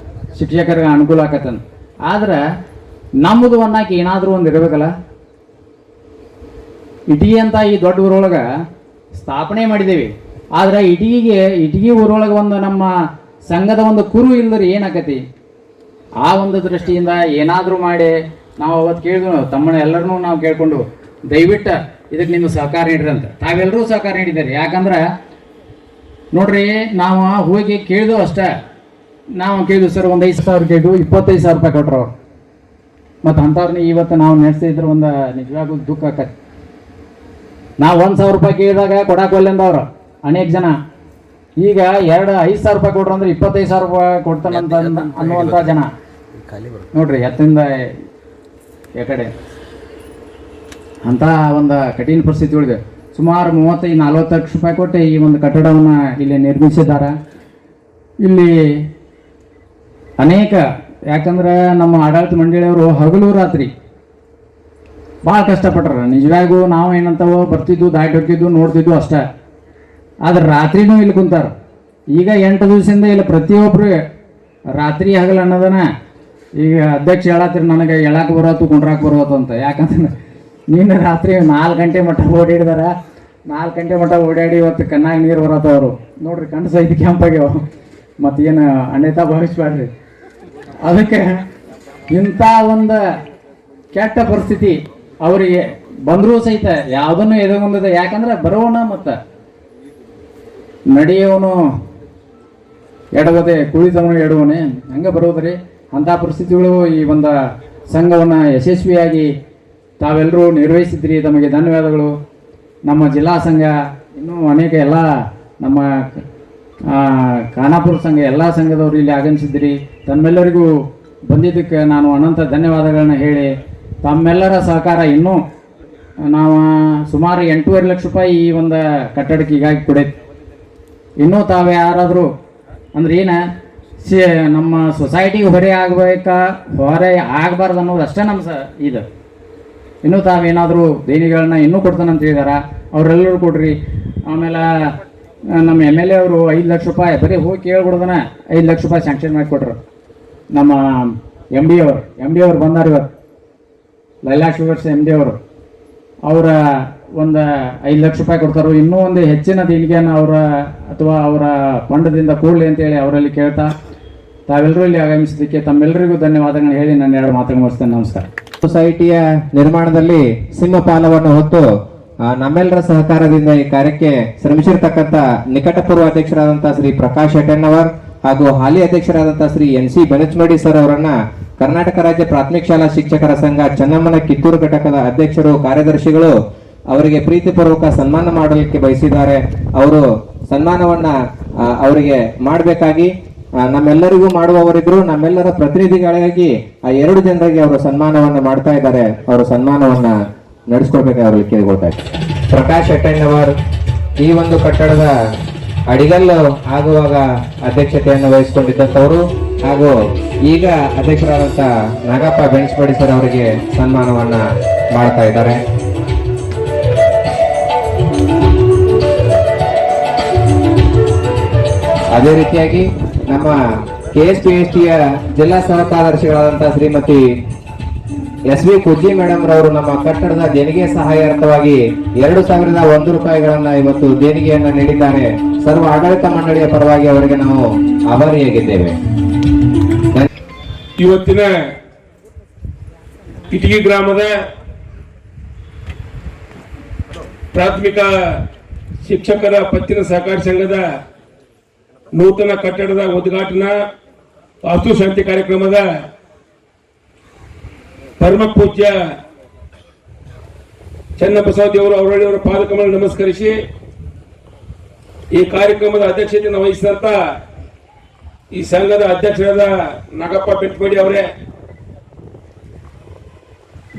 ಶಿಕ್ಷಕರಿಗೆ ಅನುಕೂಲ ಆಕತ್ತಂತ. ಆದ್ರೆ ನಮ್ಮದು ಅನ್ನಕ್ಕೆ ಏನಾದರೂ ಒಂದು ಇರಬೇಕಲ್ಲ. ಇಟಗಿ ಅಂತ ಈ ದೊಡ್ಡ ಊರೊಳಗೆ ಸ್ಥಾಪನೆ ಮಾಡಿದ್ದೇವೆ. ಆದ್ರೆ ಇಟಗಿ ಊರೊಳಗೆ ಒಂದು ನಮ್ಮ ಸಂಘದ ಒಂದು ಕುರು ಇಲ್ಲದ್ರೆ ಏನಾಕತಿ. ಆ ಒಂದು ದೃಷ್ಟಿಯಿಂದ ಏನಾದರೂ ಮಾಡಿ ನಾವು ಅವತ್ತು ಕೇಳಿದ್ವು, ತಮ್ಮನ್ನ ಎಲ್ಲರನ್ನೂ ನಾವು ಕೇಳ್ಕೊಂಡು ದಯವಿಟ್ಟು ಇದಕ್ಕೆ ನಿಮ್ಮ ಸಹಕಾರ ನೀಡ್ರಿ ಅಂತ. ತಾವೆಲ್ಲರೂ ಸಹಕಾರ ನೀಡಿದ್ದಾರೆ. ಯಾಕಂದ್ರೆ ನೋಡ್ರಿ, ನಾವು ಹೋಗಿ ಕೇಳಿದೆವು ಅಷ್ಟೇ. ನಾವು ಕೇಳಿದ್ವು ಸರ್, ಒಂದು 5,000 ಕೇಳಿದ್ವು, 25,000 ರೂಪಾಯಿ ಕೊಟ್ಟರು ಅವ್ರು. ಮತ್ತು ಅಂಥವ್ರನ್ನ ಇವತ್ತು ನಾವು ನಡೆಸ್ತಿದ್ರೆ ಒಂದು ನಿಜವಾಗೂ ದುಃಖ ಆಕತಿ. ನಾವು 1,000 ರೂಪಾಯಿ ಕೇಳಿದಾಗ ಕೊಡಾಕೊಲ್ಲಂದವ್ರು ಅನೇಕ ಜನ. ಈಗ 5,000 ರೂಪಾಯಿ ಕೊಟ್ರು ಅಂದ್ರೆ 25,000 ರೂಪಾಯಿ ಕೊಡ್ತಾನಂತ ಅನ್ನುವಂಥ ಜನ ನೋಡ್ರಿ, ಎತ್ತಿಂದ ಕಡೆ ಅಂತ ಒಂದು ಕಠಿಣ ಪರಿಸ್ಥಿತಿ ಒಳಗೆ ಸುಮಾರು 35-40 ಲಕ್ಷ ರೂಪಾಯಿ ಕೊಟ್ಟು ಈ ಒಂದು ಕಟ್ಟಡವನ್ನು ಇಲ್ಲಿ ನಿರ್ಮಿಸಿದ್ದಾರೆ. ಇಲ್ಲಿ ಅನೇಕ, ಯಾಕಂದ್ರೆ ನಮ್ಮ ಆಡಳಿತ ಮಂಡಳಿಯವರು ಹಗಲು ರಾತ್ರಿ ಭಾಳ ಕಷ್ಟಪಟ್ರ. ನಿಜವಾಗೂ ನಾವು ಏನಂತಾವೋ ಬರ್ತಿದ್ದು ದಾಟಿ ಹೋಗಿದ್ದು ನೋಡ್ತಿದ್ದು ಅಷ್ಟೇ. ಆದ್ರೆ ರಾತ್ರಿನೂ ಇಲ್ಲಿ ಕುಂತಾರ. ಈಗ 8 ದಿವಸದಿಂದ ಇಲ್ಲಿ ಪ್ರತಿಯೊಬ್ಬರು ರಾತ್ರಿ ಹಗಲು ಅನ್ನೋದನ್ನ ಈಗ ಅಧ್ಯಕ್ಷ ಹೇಳತ್ತೀರಿ ನನಗೆ ಎಳಕ್ಕೆ ಬರೋತು ಕುಂಡ್ರಾಕ್ ಬರೋತು ಅಂತ. ಯಾಕಂದ್ರೆ ನೀನು ರಾತ್ರಿ 4 ಗಂಟೆ ಮಟ್ಟ ಓಡಿದಾರ. 4 ಗಂಟೆ ಮಟ್ಟ ಓಡಾಡಿ ಇವತ್ತು ಕಣ್ಣಾಗ ನೀರು ಬರತ್ತವರು ನೋಡ್ರಿ. ಕಣ್ಣು ಸಹಿತ ಕೆಂಪಾಗ್ಯಾವ. ಮತ್ತೇನು ಅನ್ಯತಾ ಭಾವಿಸ್ಬೇಡ್ರಿ. ಅದಕ್ಕೆ ಇಂಥ ಒಂದು ಕೆಟ್ಟ ಪರಿಸ್ಥಿತಿ ಅವರಿಗೆ ಬಂದರೂ ಸಹಿತ ಯಾವುದನ್ನು ಎದುರುಗೊಂಡಿದೆ. ಯಾಕಂದ್ರೆ ಬರೋಣ ಮತ್ತು ನಡೆಯೋನು ಎಡವದೆ ಕುಳಿತವನು ಎಡುವನೆ ಹಂಗೆ ಬರೋದ್ರಿ. ಅಂಥ ಪರಿಸ್ಥಿತಿಗಳು ಈ ಒಂದು ಸಂಘವನ್ನು ಯಶಸ್ವಿಯಾಗಿ ತಾವೆಲ್ಲರೂ ನಿರ್ವಹಿಸಿದ್ರಿ. ತಮಗೆ ಧನ್ಯವಾದಗಳು. ನಮ್ಮ ಜಿಲ್ಲಾ ಸಂಘ ಇನ್ನೂ ಅನೇಕ ಎಲ್ಲ ನಮ್ಮ ಖಾನಾಪುರ ಸಂಘ ಎಲ್ಲ ಸಂಘದವರು ಇಲ್ಲಿ ಆಗಮಿಸಿದ್ರಿ. ತಮ್ಮೆಲ್ಲರಿಗೂ ಬಂದಿದ್ದಕ್ಕೆ ನಾನು ಅನಂತ ಧನ್ಯವಾದಗಳನ್ನ ಹೇಳಿ ತಮ್ಮೆಲ್ಲರ ಸಹಕಾರ ಇನ್ನೂ ನಾವು ಸುಮಾರು 8.5 ಲಕ್ಷ ರೂಪಾಯಿ ಈ ಒಂದು ಕಟ್ಟಡಕ್ಕೆ ಹೀಗಾಗಿ ಕೊಡೈತಿ. ಇನ್ನೂ ತಾವು ಯಾರಾದರೂ ಅಂದ್ರೆ ನಮ್ಮ ಸೊಸೈಟಿಗೆ ಹೊರೆ ಆಗಬೇಕಾ ಹೊರೆ ಆಗಬಾರ್ದು ಅನ್ನೋದು ಅಷ್ಟೇ ನಮ್ಮ ಇದು. ಇನ್ನೂ ತಾವೇನಾದರೂ ದೇಣಿಗೆಗಳನ್ನ ಇನ್ನೂ ಕೊಡ್ತಾನಂತ ಹೇಳಿದಾರ, ಅವರೆಲ್ಲರೂ ಕೊಡ್ರಿ. ಆಮೇಲೆ ನಮ್ಮ MLA ಅವರು 5 ಲಕ್ಷ ರೂಪಾಯಿ ಬರೀ ಹೋಗಿ ಕೇಳ್ಕೊಡ್ದನ 5 ಲಕ್ಷ ರೂಪಾಯಿ ಸ್ಯಾಂಕ್ಷನ್ ಮಾಡಿ ಕೊಟ್ರು. ನಮ್ಮ MD ಅವರು ಬಂದಾರ ಇವತ್ತು, ಲೈಲಾ ಶುಗರ್ಸ್ MD ಅವರು. ಅವರ ಒಂದು 5 ಲಕ್ಷ ರೂಪಾಯಿ ಕೊಡ್ತಾರೋ. ಇನ್ನೂ ಒಂದು ಹೆಚ್ಚಿನ ದೇಣಿಗೆಯನ್ನು ಅಥವಾ ಅವರ ಫಂಡದಿಂದ ಕೊಡಲಿ ಅಂತೇಳಿ ಅವರಲ್ಲಿ ಕೇಳ್ತಾ ತಾವೆಲ್ಲರೂ ಇಲ್ಲಿ ಆಗಮಿಸಿದ್ದಕ್ಕೆ ತಮ್ಮೆಲ್ಲರಿಗೂ ಧನ್ಯವಾದಗಳನ್ನ ಹೇಳಿ ನಾನು 2 ಮಾತುಗಳು ಮುಗಿಸ್ತೇನೆ. ನಮಸ್ಕಾರ. ಸೊಸೈಟಿಯ ನಿರ್ಮಾಣದಲ್ಲಿ ಸಿಂಹಪಾಲವನ್ನು ಹೊತ್ತು ನಮ್ಮೆಲ್ಲರ ಸಹಕಾರದಿಂದ ಈ ಕಾರ್ಯಕ್ಕೆ ಶ್ರಮಿಸಿರ್ತಕ್ಕಂಥ ನಿಕಟಪೂರ್ವ ಅಧ್ಯಕ್ಷರಾದಂತಹ ಶ್ರೀ ಪ್ರಕಾಶ್ ಶೆಟ್ಟಣ್ಣವರ್ ಹಾಗೂ ಹಾಲಿ ಅಧ್ಯಕ್ಷರಾದಂತಹ ಶ್ರೀ NC ಬೆನಚಮಡಿ ಸರ್ ಅವರನ್ನ ಕರ್ನಾಟಕ ರಾಜ್ಯ ಪ್ರಾಥಮಿಕ ಶಾಲಾ ಶಿಕ್ಷಕರ ಸಂಘ ಚನ್ನಮ್ಮನ ಕಿತ್ತೂರು ಘಟಕದ ಅಧ್ಯಕ್ಷರು ಕಾರ್ಯದರ್ಶಿಗಳು ಅವರಿಗೆ ಪ್ರೀತಿಪೂರ್ವಕ ಸನ್ಮಾನ ಮಾಡಲಿಕ್ಕೆ ಬಯಸಿದ್ದಾರೆ. ಅವರು ಸನ್ಮಾನವನ್ನ ಅವರಿಗೆ ಮಾಡಬೇಕಾಗಿ ನಮ್ಮೆಲ್ಲರಿಗೂ ಮಾಡುವವರಿದ್ರು. ನಮ್ಮೆಲ್ಲರ ಪ್ರತಿನಿಧಿಗಳಾಗಿ ಆ 2 ಜನರಿಗೆ ಅವರು ಸನ್ಮಾನವನ್ನ ಮಾಡ್ತಾ ಇದ್ದಾರೆ. ಅವರು ಸನ್ಮಾನವನ್ನ ನಡೆಸ್ಕೊಳ್ಬೇಕು ಅವರಲ್ಲಿ ಕೇಳಿಕೊಳ್ತಾ ಇದ್ದಾರೆ. ಪ್ರಕಾಶ್ ಶೆಟ್ಟಣ್ಣವರ್ ಈ ಒಂದು ಕಟ್ಟಡದ ಅಡಿಗಲ್ಲು ಆಗುವಾಗ ಅಧ್ಯಕ್ಷತೆಯನ್ನು ವಹಿಸಿಕೊಂಡಿದ್ದಂಥವರು ಹಾಗೂ ಈಗ ಅಧ್ಯಕ್ಷರಾದಂಥ ನಾಗಪ್ಪ ಬೆಣಸ್ಪಡಿ ಸರ್ ಅವರಿಗೆ ಸನ್ಮಾನವನ್ನ ಮಾಡ್ತಾ ಇದ್ದಾರೆ. ಅದೇ ರೀತಿಯಾಗಿ ನಮ್ಮ KSPSTಯ ಜಿಲ್ಲಾ ಸಹ ಕಾರ್ಯದರ್ಶಿಗಳಾದಂತಹ ಶ್ರೀಮತಿ SV ಕುಜ್ಜಿ ಮೇಡಮ್ ರವರು ನಮ್ಮ ಕಟ್ಟಡದ ದೇಣಿಗೆ ಸಹಾಯಾರ್ಥವಾಗಿ 2,001 ರೂಪಾಯಿಗಳನ್ನ ಇವತ್ತು ದೇಣಿಗೆಯನ್ನ ನೀಡಿದ್ದಾರೆ. ಸರ್ವ ಆಡಳಿತ ಮಂಡಳಿಯ ಪರವಾಗಿ ಅವರಿಗೆ ನಾವು ಆಭಾರಿಯಾಗಿದ್ದೇವೆ. ಇವತ್ತಿನ ಇಟಗಿ ಗ್ರಾಮದ ಪ್ರಾಥಮಿಕ ಶಿಕ್ಷಕರ ಪತ್ತಿನ ಸಹಕಾರ ಸಂಘದ ನೂತನ ಕಟ್ಟಡದ ಉದ್ಘಾಟನಾ ವಾಸ್ತುಶಾಂತಿ ಕಾರ್ಯಕ್ರಮದ ಪರಮ ಪೂಜ್ಯ ಚನ್ನಬಸವ ದೇವರು ಅವರವರ ಪಾದಕಮಲ ನಮಸ್ಕರಿಸಿ ಈ ಕಾರ್ಯಕ್ರಮದ ಅಧ್ಯಕ್ಷತೆಯನ್ನು ವಹಿಸಿದಂತ ಈ ಸಂಘದ ಅಧ್ಯಕ್ಷರಾದ ನಾಗಪ್ಪ ಬೆಟ್ಪಡಿ ಅವರೇ,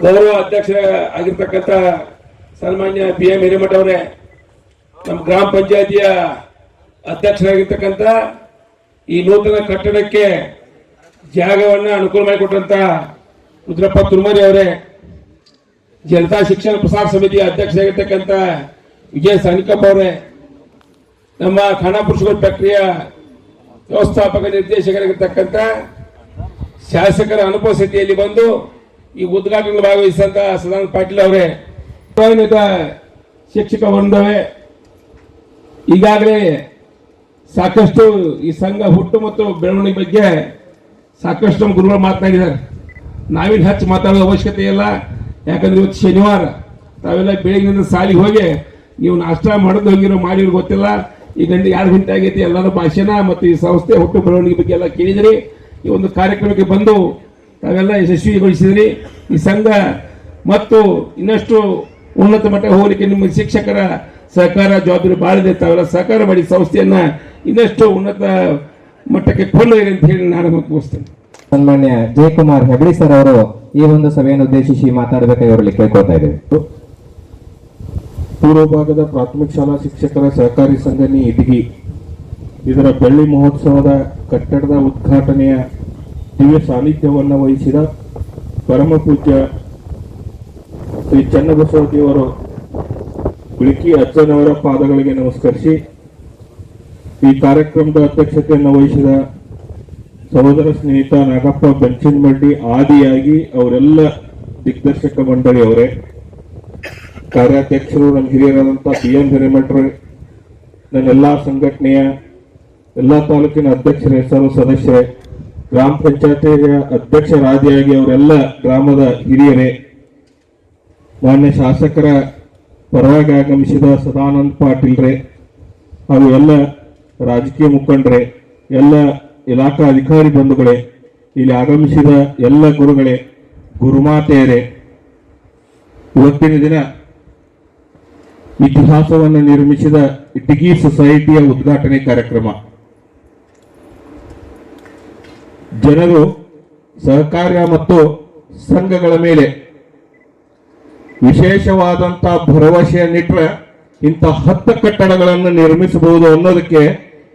ಗೌರವ ಅಧ್ಯಕ್ಷ ಆಗಿರ್ತಕ್ಕಂಥ ಸನ್ಮಾನ್ಯ BM ಹಿರೇಮಠ ಅವರೇ, ನಮ್ಮ ಗ್ರಾಮ ಪಂಚಾಯತಿಯ ಅಧ್ಯಕ್ಷರಾಗಿರ್ತಕ್ಕಂಥ ಈ ನೂತನ ಕಟ್ಟಡಕ್ಕೆ ಜಾಗವನ್ನ ಅನುಕೂಲ ಮಾಡಿಕೊಟ್ಟಂತ ರುದ್ರಪ್ಪ ತುರ್ಮರಿ ಅವರೇ, ಜನತಾ ಶಿಕ್ಷಣ ಪ್ರಸಾರ ಸಮಿತಿಯ ಅಧ್ಯಕ್ಷರಾಗಿರ್ತಕ್ಕಂಥ ವಿಜಯ ಸಾನಿಕಪ್ಪ ಅವರೇ, ನಮ್ಮ ಖಾನಾಪುರ ಶುಗರ್ ಫ್ಯಾಕ್ಟರಿಯ ವ್ಯವಸ್ಥಾಪಕ ನಿರ್ದೇಶಕರಾಗಿರ್ತಕ್ಕಂಥ ಶಾಸಕರ ಅನುಪಸ್ಥಿತಿಯಲ್ಲಿ ಬಂದು ಈ ಉದ್ಘಾಟನೆಯಲ್ಲಿ ಭಾಗವಹಿಸಿದಂತ ಸದಾನಂದ ಪಾಟೀಲ್ ಅವರೇ, ಶಿಕ್ಷಕ ವೃಂದವೇ, ಈಗಾಗಲೇ ಸಾಕಷ್ಟು ಈ ಸಂಘ ಹುಟ್ಟು ಮತ್ತು ಬೆಳವಣಿಗೆ ಬಗ್ಗೆ ಸಾಕಷ್ಟು ನಮ್ಮ ಗುರುಗಳು ಮಾತನಾಡಿದ್ದಾರೆ. ನಾವೇನು ಹೆಚ್ಚು ಮಾತಾಡೋ ಅವಶ್ಯಕತೆ ಇಲ್ಲ. ಯಾಕಂದ್ರೆ ಇವತ್ತು ಶನಿವಾರ ತಾವೆಲ್ಲ ಬೆಳಗಿನಿಂದ ಸಾಲಿಗೆ ಹೋಗಿ ನೀವು ನಾಷ್ಟ ಮಾಡೋದು ಹೋಗಿರೋ ಮಾಡಿರೋ ಗೊತ್ತಿಲ್ಲ. ಈಗ 2 ಗಂಟೆ ಆಗೈತಿ. ಎಲ್ಲರೂ ಭಾಷಣ ಮತ್ತು ಈ ಸಂಸ್ಥೆ ಹುಟ್ಟು ಬೆಳವಣಿಗೆ ಬಗ್ಗೆ ಎಲ್ಲ ಕೇಳಿದ್ರಿ. ಈ ಒಂದು ಕಾರ್ಯಕ್ರಮಕ್ಕೆ ಬಂದು ತಾವೆಲ್ಲ ಯಶಸ್ವಿಗೊಳಿಸಿದ್ರಿ. ಈ ಸಂಘ ಮತ್ತು ಇನ್ನಷ್ಟು ಉನ್ನತ ಮಟ್ಟ ಹೋಗಲಿಕ್ಕೆ ನಿಮ್ಮ ಶಿಕ್ಷಕರ ಸಹಕಾರ ಜವಾಬ್ದಾರಿ ಬಾಳಿದೆ. ತಾವೆಲ್ಲ ಸಹಕಾರ ಮಾಡಿ ಸಂಸ್ಥೆಯನ್ನ ಇನ್ನಷ್ಟು ಉನ್ನತ ಮಟ್ಟಕ್ಕೆ ಕೊಂಡೊಯ್ಯಿರಿ ಅಂತ ಹೇಳಿ ನಾನು ಮುಗಿಸ್ತೇನೆ. ಸನ್ಮಾನ್ಯ ಜಯಕುಮಾರ್ ಹೆಗಡಿ ಸರ್ ಅವರು ಈ ಒಂದು ಸಭೆಯನ್ನು ಉದ್ದೇಶಿಸಿ ಮಾತಾಡಬೇಕಾಗಿ ಅವರಲ್ಲಿ ಕೇಳ್ಕೊಳ್ತಾ ಇದ್ದೇವೆ. ಪೂರ್ವ ಭಾಗದ ಪ್ರಾಥಮಿಕ ಶಾಲಾ ಶಿಕ್ಷಕರ ಸಹಕಾರಿ ಸಂಘನಿ ಇಟಗಿ ಇದರ ಬೆಳ್ಳಿ ಮಹೋತ್ಸವದ ಕಟ್ಟಡದ ಉದ್ಘಾಟನೆಯ ದಿವ್ಯ ಸಾನ್ನಿಧ್ಯವನ್ನು ವಹಿಸಿದ ಪರಮ ಪೂಜ್ಯ ಶ್ರೀ ಚನ್ನಬಸವ ದೇವರು ಬಿಳಿಕಿ ಅಜ್ಜನವರ ಪಾದಗಳಿಗೆ ನಮಸ್ಕರಿಸಿ ಈ ಕಾರ್ಯಕ್ರಮದ ಅಧ್ಯಕ್ಷತೆಯನ್ನು ವಹಿಸಿದ ಸಹೋದರ ಸ್ನೇಹಿತ ನಾಗಪ್ಪ ಬೆಂಚಿನಮಡ್ಡಿ ಆದಿಯಾಗಿ ಅವರೆಲ್ಲ ದಿಗ್ದರ್ಶಕ ಮಂಡಳಿ ಅವರೇ, ಕಾರ್ಯಾಧ್ಯಕ್ಷರು ನಮ್ಮ ಹಿರಿಯರಾದಂಥ BN ಹಿರೇಮಠರು, ನನ್ನೆಲ್ಲ ಸಂಘಟನೆಯ ಎಲ್ಲ ತಾಲೂಕಿನ ಅಧ್ಯಕ್ಷರ ಹೆಸರು ಸದಸ್ಯರೇ, ಗ್ರಾಮ ಪಂಚಾಯತಿಯ ಅಧ್ಯಕ್ಷರಾದಿಯಾಗಿ ಅವರೆಲ್ಲ ಗ್ರಾಮದ ಹಿರಿಯರೇ, ಮಾನ್ಯ ಶಾಸಕರ ಪರವಾಗಿ ಆಗಮಿಸಿದ ಸದಾನಂದ ಪಾಟೀಲ್ರೇ ಹಾಗೂ ಎಲ್ಲ ರಾಜಕೀಯ ಮುಖಂಡರೇ, ಎಲ್ಲ ಇಲಾಖಾ ಅಧಿಕಾರಿ ಬಂಧುಗಳೇ, ಇಲ್ಲಿ ಆಗಮಿಸಿದ ಎಲ್ಲ ಗುರುಗಳೇ, ಗುರುಮಾತೆಯರೇ, ಇವತ್ತಿನ ದಿನ ಇತಿಹಾಸವನ್ನು ನಿರ್ಮಿಸಿದ ಇಟಗಿ ಸೊಸೈಟಿಯ ಉದ್ಘಾಟನೆ ಕಾರ್ಯಕ್ರಮ. ಜನರು ಸಹಕಾರ್ಯ ಮತ್ತು ಸಂಘಗಳ ಮೇಲೆ ವಿಶೇಷವಾದಂತಹ ಭರವಸೆಯನ್ನಿಟ್ಟರೆ ಇಂಥ 10 ಕಟ್ಟಡಗಳನ್ನು ನಿರ್ಮಿಸಬಹುದು ಅನ್ನೋದಕ್ಕೆ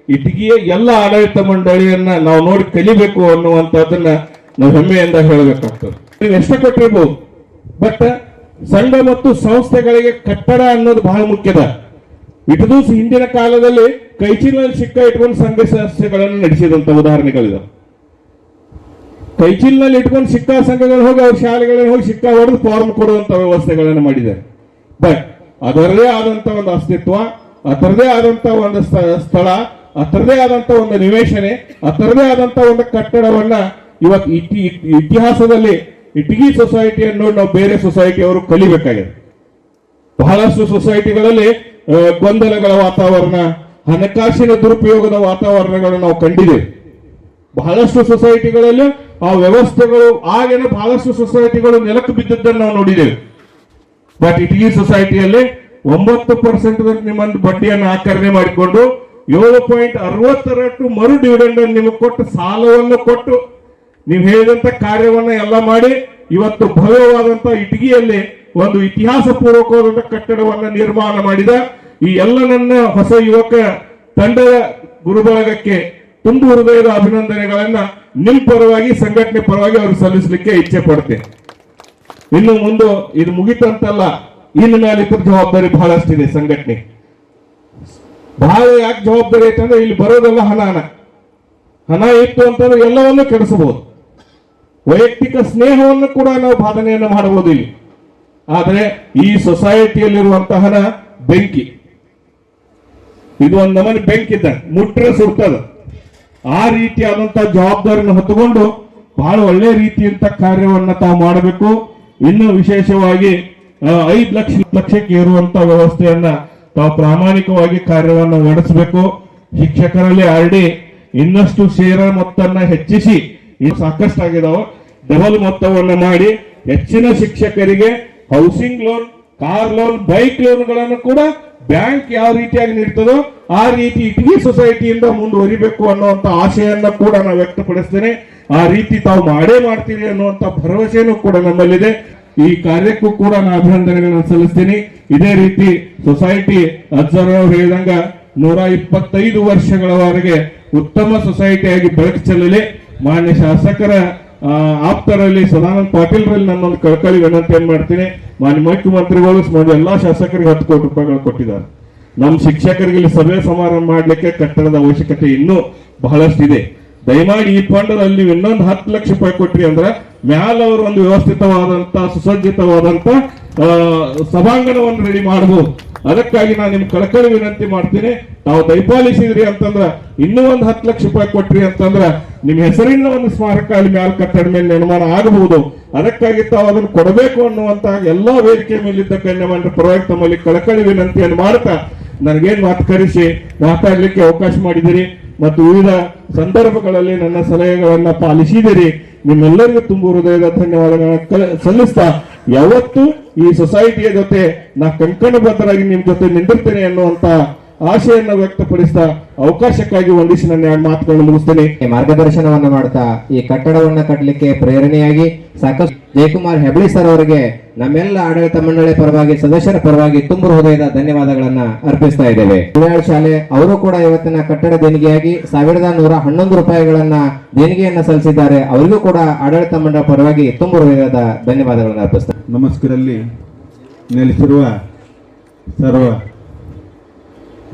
ಇಟಗಿಯ ಎಲ್ಲ ಆಡಳಿತ ಮಂಡಳಿಯನ್ನ ನಾವು ನೋಡಿ ಕಲಿಬೇಕು ಅನ್ನುವಂಥದ್ದನ್ನ ನಾವು ಹೆಮ್ಮೆಯಿಂದ ಹೇಳಬೇಕಾಗ್ತದೆ. ನೀವು ಎಷ್ಟು ಕೊಟ್ಟಿರ್ಬೋದು, ಬಟ್ ಸಂಘ ಮತ್ತು ಸಂಸ್ಥೆಗಳಿಗೆ ಕಟ್ಟಡ ಅನ್ನೋದು ಬಹಳ ಮುಖ್ಯದ. ಇಟದು ಹಿಂದಿನ ಕಾಲದಲ್ಲಿ ಕೈಚೀಲಲ್ಲಿ ಸಿಕ್ಕ ಇಟ್ಕೊಂಡು ಸಂಘ ಸಂಸ್ಥೆಗಳನ್ನು ನಡೆಸಿದಂತ ಉದಾಹರಣೆಗಳಿದಾವೆ. ಕೈಚೀಲ್ನಲ್ಲಿ ಇಟ್ಕೊಂಡು ಸಿಕ್ಕಾ ಸಂಘಗಳು ಹೋಗಿ ಅವ್ರ ಶಾಲೆಗಳಲ್ಲಿ ಹೋಗಿ ಸಿಕ್ಕಾ ಹೊಡೆದು ಫಾರ್ಮ್ ಕೊಡುವಂತ ವ್ಯವಸ್ಥೆಗಳನ್ನು ಮಾಡಿದ್ದಾರೆ. ಬಟ್ ಅದರದೇ ಆದಂತ ಒಂದು ಅಸ್ತಿತ್ವ, ಅದರದೇ ಆದಂತ ಒಂದು ಸ್ಥಳ, ಅದರದೇ ಆದಂತ ಒಂದು ನಿವೇಶನೆ, ಅದರದೇ ಆದಂತ ಒಂದು ಕಟ್ಟಡವನ್ನ ಇವತ್ತು ಇತಿಹಾಸದಲ್ಲಿ ಇಟಗಿ ಸೊಸೈಟಿಯನ್ನು ನಾವು ಬೇರೆ ಸೊಸೈಟಿಯವರು ಕಲಿಬೇಕಾಗಿದೆ. ಬಹಳಷ್ಟು ಸೊಸೈಟಿಗಳಲ್ಲಿ ಗೊಂದಲಗಳ ವಾತಾವರಣ, ಹಣಕಾಸಿನ ದುರುಪಯೋಗದ ವಾತಾವರಣಗಳನ್ನು ನಾವು ಕಂಡಿದ್ದೇವೆ. ಬಹಳಷ್ಟು ಸೊಸೈಟಿಗಳಲ್ಲಿ ಆ ವ್ಯವಸ್ಥೆಗಳು ಆಗಿನ ಬಹಳಷ್ಟು ಸೊಸೈಟಿಗಳು ನೆಲಕ್ಕೆ ಬಿದ್ದದ್ದನ್ನು ನಾವು ನೋಡಿದ್ದೇವೆ. ಬಟ್ ಇಟಗಿ ಸೊಸೈಟಿಯಲ್ಲಿ 9% ನಿಮ್ಮನ್ನು ಬಡ್ಡಿಯನ್ನು ಆಕರಣೆ ಮಾಡಿಕೊಂಡು 7.60 ಮರು ಡಿವಿಡೆಂಡ್ ನಿಮಗೆ ಕೊಟ್ಟು ಸಾಲವನ್ನು ಕೊಟ್ಟು ನೀವು ಹೇಳಿದಂತ ಕಾರ್ಯವನ್ನ ಎಲ್ಲ ಮಾಡಿ ಇವತ್ತು ಭವ್ಯವಾದಂತ ಇಟಗಿಯಲ್ಲಿ ಒಂದು ಇತಿಹಾಸ ಪೂರ್ವಕವಾದಂತ ಕಟ್ಟಡವನ್ನ ನಿರ್ಮಾಣ ಮಾಡಿದ ಈ ಎಲ್ಲ ನನ್ನ ಹೊಸ ಯುವಕ ತಂಡದ ಗುರುಬಳಗಕ್ಕೆ ತುಂಬು ಹೃದಯದ ಅಭಿನಂದನೆಗಳನ್ನ ನಿಮ್ಮ ಪರವಾಗಿ, ಸಂಘಟನೆ ಪರವಾಗಿ ಅವರು ಸಲ್ಲಿಸಲಿಕ್ಕೆ ಇಚ್ಛೆ ಪಡ್ತೇನೆ. ಇನ್ನು ಮುಂದೆ ಇದು ಮುಗಿತಂತಲ್ಲ, ಇನ್ನು ಮೇಲೆ ಇತರ ಜವಾಬ್ದಾರಿ ಬಹಳಷ್ಟಿದೆ ಸಂಘಟನೆ. ಬಹಳ ಯಾಕೆ ಜವಾಬ್ದಾರಿ ಐತಂದ್ರೆ ಇಲ್ಲಿ ಬರೋದೆಲ್ಲ ಹಣ ಇತ್ತು ಅಂತಂದ್ರೆ ಎಲ್ಲವನ್ನೂ ಕೆಡಿಸಬಹುದು. ವೈಯಕ್ತಿಕ ಸ್ನೇಹವನ್ನು ಕೂಡ ನಾವು ಬಾಧನೆಯನ್ನು ಮಾಡಬಹುದು ಇಲ್ಲಿ. ಆದರೆ ಈ ಸೊಸೈಟಿಯಲ್ಲಿರುವಂತಹ ಬೆಂಕಿ, ಇದು ಒಂದು ನಮೂನೆ ಬೆಂಕಿ ಇದ್ದ ಮುಟ್ರೆ ಸುಡ್ತದ. ಆ ರೀತಿಯಾದಂತಹ ಜವಾಬ್ದಾರಿಯನ್ನು ಹೊತ್ತುಕೊಂಡು ಬಹಳ ಒಳ್ಳೆ ರೀತಿಯಂತ ಕಾರ್ಯವನ್ನ ತಾವು ಮಾಡಬೇಕು. ಇನ್ನು ವಿಶೇಷವಾಗಿ 5 ಲಕ್ಷಕ್ಕೆ ಏರುವಂತಹ ವ್ಯವಸ್ಥೆಯನ್ನ ತಾವು ಪ್ರಾಮಾಣಿಕವಾಗಿ ಕಾರ್ಯವನ್ನು ನಡೆಸಬೇಕು. ಶಿಕ್ಷಕರಲ್ಲಿ ಆಲ್ರೆಡಿ ಇನ್ನಷ್ಟು ಷೇರ ಮೊತ್ತನ್ನ ಹೆಚ್ಚಿಸಿ, ಇದು ಸಾಕಷ್ಟು ಆಗಿದಾವ, ಡಬಲ್ ಮೊತ್ತವನ್ನು ಮಾಡಿ ಹೆಚ್ಚಿನ ಶಿಕ್ಷಕರಿಗೆ housing loan, car loan, bike ಲೋನ್ಗಳನ್ನು ಕೂಡ ಬ್ಯಾಂಕ್ ಯಾವ ರೀತಿಯಾಗಿ ನೀಡ್ತದೋ ಆ ರೀತಿ ಇಟಗಿ ಸೊಸೈಟಿಯಿಂದ ಮುಂದುವರಿಬೇಕು ಅನ್ನುವಂತ ಆಶೆಯನ್ನ ಕೂಡ ನಾವು ವ್ಯಕ್ತಪಡಿಸ್ತೇನೆ. ಆ ರೀತಿ ತಾವು ಮಾಡೇ ಮಾಡ್ತೀರಿ ಅನ್ನುವಂತ ಭರವಸೆನೂ ಕೂಡ ನಮ್ಮಲ್ಲಿದೆ. ಈ ಕಾರ್ಯಕ್ಕೂ ಕೂಡ ನಾನು ಅಭಿನಂದನೆಗಳನ್ನು ಸಲ್ಲಿಸ್ತೀನಿ. ಇದೇ ರೀತಿ ಸೊಸೈಟಿ ಅಜ್ಜರವರು ಹೇಳಿದಂಗ 125 ವರ್ಷಗಳವರೆಗೆ ಉತ್ತಮ ಸೊಸೈಟಿಯಾಗಿ ಬೆಳಕು ಚೆಲ್ಲಲಿ. ಮಾನ್ಯ ಶಾಸಕರ ಆಪ್ತರಲ್ಲಿ ಸದಾನಂದ ಪಾಟೀಲ್ರಲ್ಲಿ ನನ್ನೊಂದು ಕಳಕಳಿ ವಿನಂತಿಯನ್ನು ಮಾಡ್ತೀನಿ. ಮಾನ್ಯ ಮುಖ್ಯಮಂತ್ರಿಗಳು ಎಲ್ಲಾ ಶಾಸಕರಿಗೆ 10 ಕೋಟಿ ರೂಪಾಯಿಗಳು ಕೊಟ್ಟಿದ್ದಾರೆ. ನಮ್ಮ ಶಿಕ್ಷಕರಿಗೆ ಇಲ್ಲಿ ಸಭೆ ಸಮಾರಂಭ ಮಾಡಲಿಕ್ಕೆ ಕಟ್ಟಡದ ಅವಶ್ಯಕತೆ ಇನ್ನೂ ಬಹಳಷ್ಟಿದೆ. ದಯಮಾಡಿ ಈ ಫಂಡಲ್ಲಿ ನೀವು ಇನ್ನೊಂದು 10 ಲಕ್ಷ ರೂಪಾಯಿ ಕೊಟ್ರಿ ಅಂದ್ರೆ ಮ್ಯಾಲ ಅವರು ಒಂದು ವ್ಯವಸ್ಥಿತವಾದಂತ ಸುಸಜ್ಜಿತವಾದಂತ ಸಭಾಂಗಣವನ್ನು ರೆಡಿ ಮಾಡಬಹುದು. ಅದಕ್ಕಾಗಿ ನಾನು ನಿಮ್ಗೆ ಕಳಕಳಿ ವಿನಂತಿ ಮಾಡ್ತೀನಿ. ತಾವು ದಯಪಾಲಿಸಿದ್ರಿ ಅಂತಂದ್ರ ಇನ್ನೂ ಒಂದು 10 ಲಕ್ಷ ರೂಪಾಯಿ ಕೊಟ್ರಿ ಅಂತಂದ್ರ ನಿಮ್ ಹೆಸರಿನ ಒಂದು ಸ್ಮಾರಕ ಅಲ್ಲಿ ಮ್ಯಾಲ ಕಟ್ಟಡ ಮೇಲೆ ನಿರ್ಮಾಣ ಆಗಬಹುದು. ಅದಕ್ಕಾಗಿ ತಾವು ಅದನ್ನು ಕೊಡಬೇಕು ಅನ್ನುವಂತ ಎಲ್ಲಾ ವೇದಿಕೆ ಮೇಲಿದ್ದ ಗಣ್ಯಮಾನ್ಯರ ಪರವಾಗಿ ತಮ್ಮಲ್ಲಿ ಕಳಕಳಿ ವಿನಂತಿಯನ್ನು ಮಾಡ್ತಾ ನನಗೇನು ಮಾತು ಕರೆಸಿ ಮಾತಾಡ್ಲಿಕ್ಕೆ ಅವಕಾಶ ಮಾಡಿದಿರಿ ಮತ್ತು ವಿವಿಧ ಸಂದರ್ಭಗಳಲ್ಲಿ ನನ್ನ ಸಲಹೆಗಳನ್ನ ಪಾಲಿಸಿದಿರಿ. ನಿಮ್ಮೆಲ್ಲರಿಗೂ ತುಂಬ ಹೃದಯದ ಧನ್ಯವಾದಗಳನ್ನ ಸಲ್ಲಿಸ್ತಾ ಯಾವತ್ತು ಈ ಸೊಸೈಟಿಯ ಜೊತೆ ನಾ ಕಂಕಣಬದ್ಧರಾಗಿ ನಿಮ್ ಜೊತೆ ನಿಂದಿರ್ತೇನೆ ಅನ್ನುವಂತ ಆಶೆಯನ್ನು ವ್ಯಕ್ತಪಡಿಸ್ತಾ ಅವಕಾಶಕ್ಕಾಗಿ ವಂದಿಸಿ ನನ್ನ 2 ಮಾತುಗಳನ್ನು ಮುಗಿಸ್ತೇನೆ. ಮಾರ್ಗದರ್ಶನವನ್ನು ಮಾಡ್ತಾ ಈ ಕಟ್ಟಡವನ್ನು ಕಟ್ಟಲಿಕ್ಕೆ ಪ್ರೇರಣೆಯಾಗಿ ಸಾಕಷ್ಟು ಜಯಕುಮಾರ್ ಹೆಬ್ಳಿ ಸರ್ ಅವರಿಗೆ ನಮ್ಮೆಲ್ಲ ಆಡಳಿತ ಮಂಡಳಿ ಪರವಾಗಿ, ಸದಸ್ಯರ ಪರವಾಗಿ ತುಂಬ ಹೃದಯದ ಧನ್ಯವಾದಗಳನ್ನ ಅರ್ಪಿಸ್ತಾ ಇದ್ದೇವೆ. ಶಾಲೆ ಅವರು ಕೂಡ ಇವತ್ತಿನ ಕಟ್ಟಡ ದೇಣಿಗೆಯಾಗಿ 1111 ರೂಪಾಯಿಗಳನ್ನ ದೇಣಿಗೆಯನ್ನ ಸಲ್ಲಿಸಿದ್ದಾರೆ. ಅವರಿಗೂ ಕೂಡ ಆಡಳಿತ ಮಂಡಳಿ ಪರವಾಗಿ ತುಂಬ ಹೃದಯದ ಧನ್ಯವಾದಗಳನ್ನು ಅರ್ಪಿಸ್ತಾರೆ. ನಮಸ್ಕಾರಲ್ಲಿ ನೆಲೆಸಿರುವ ಸರ್ವ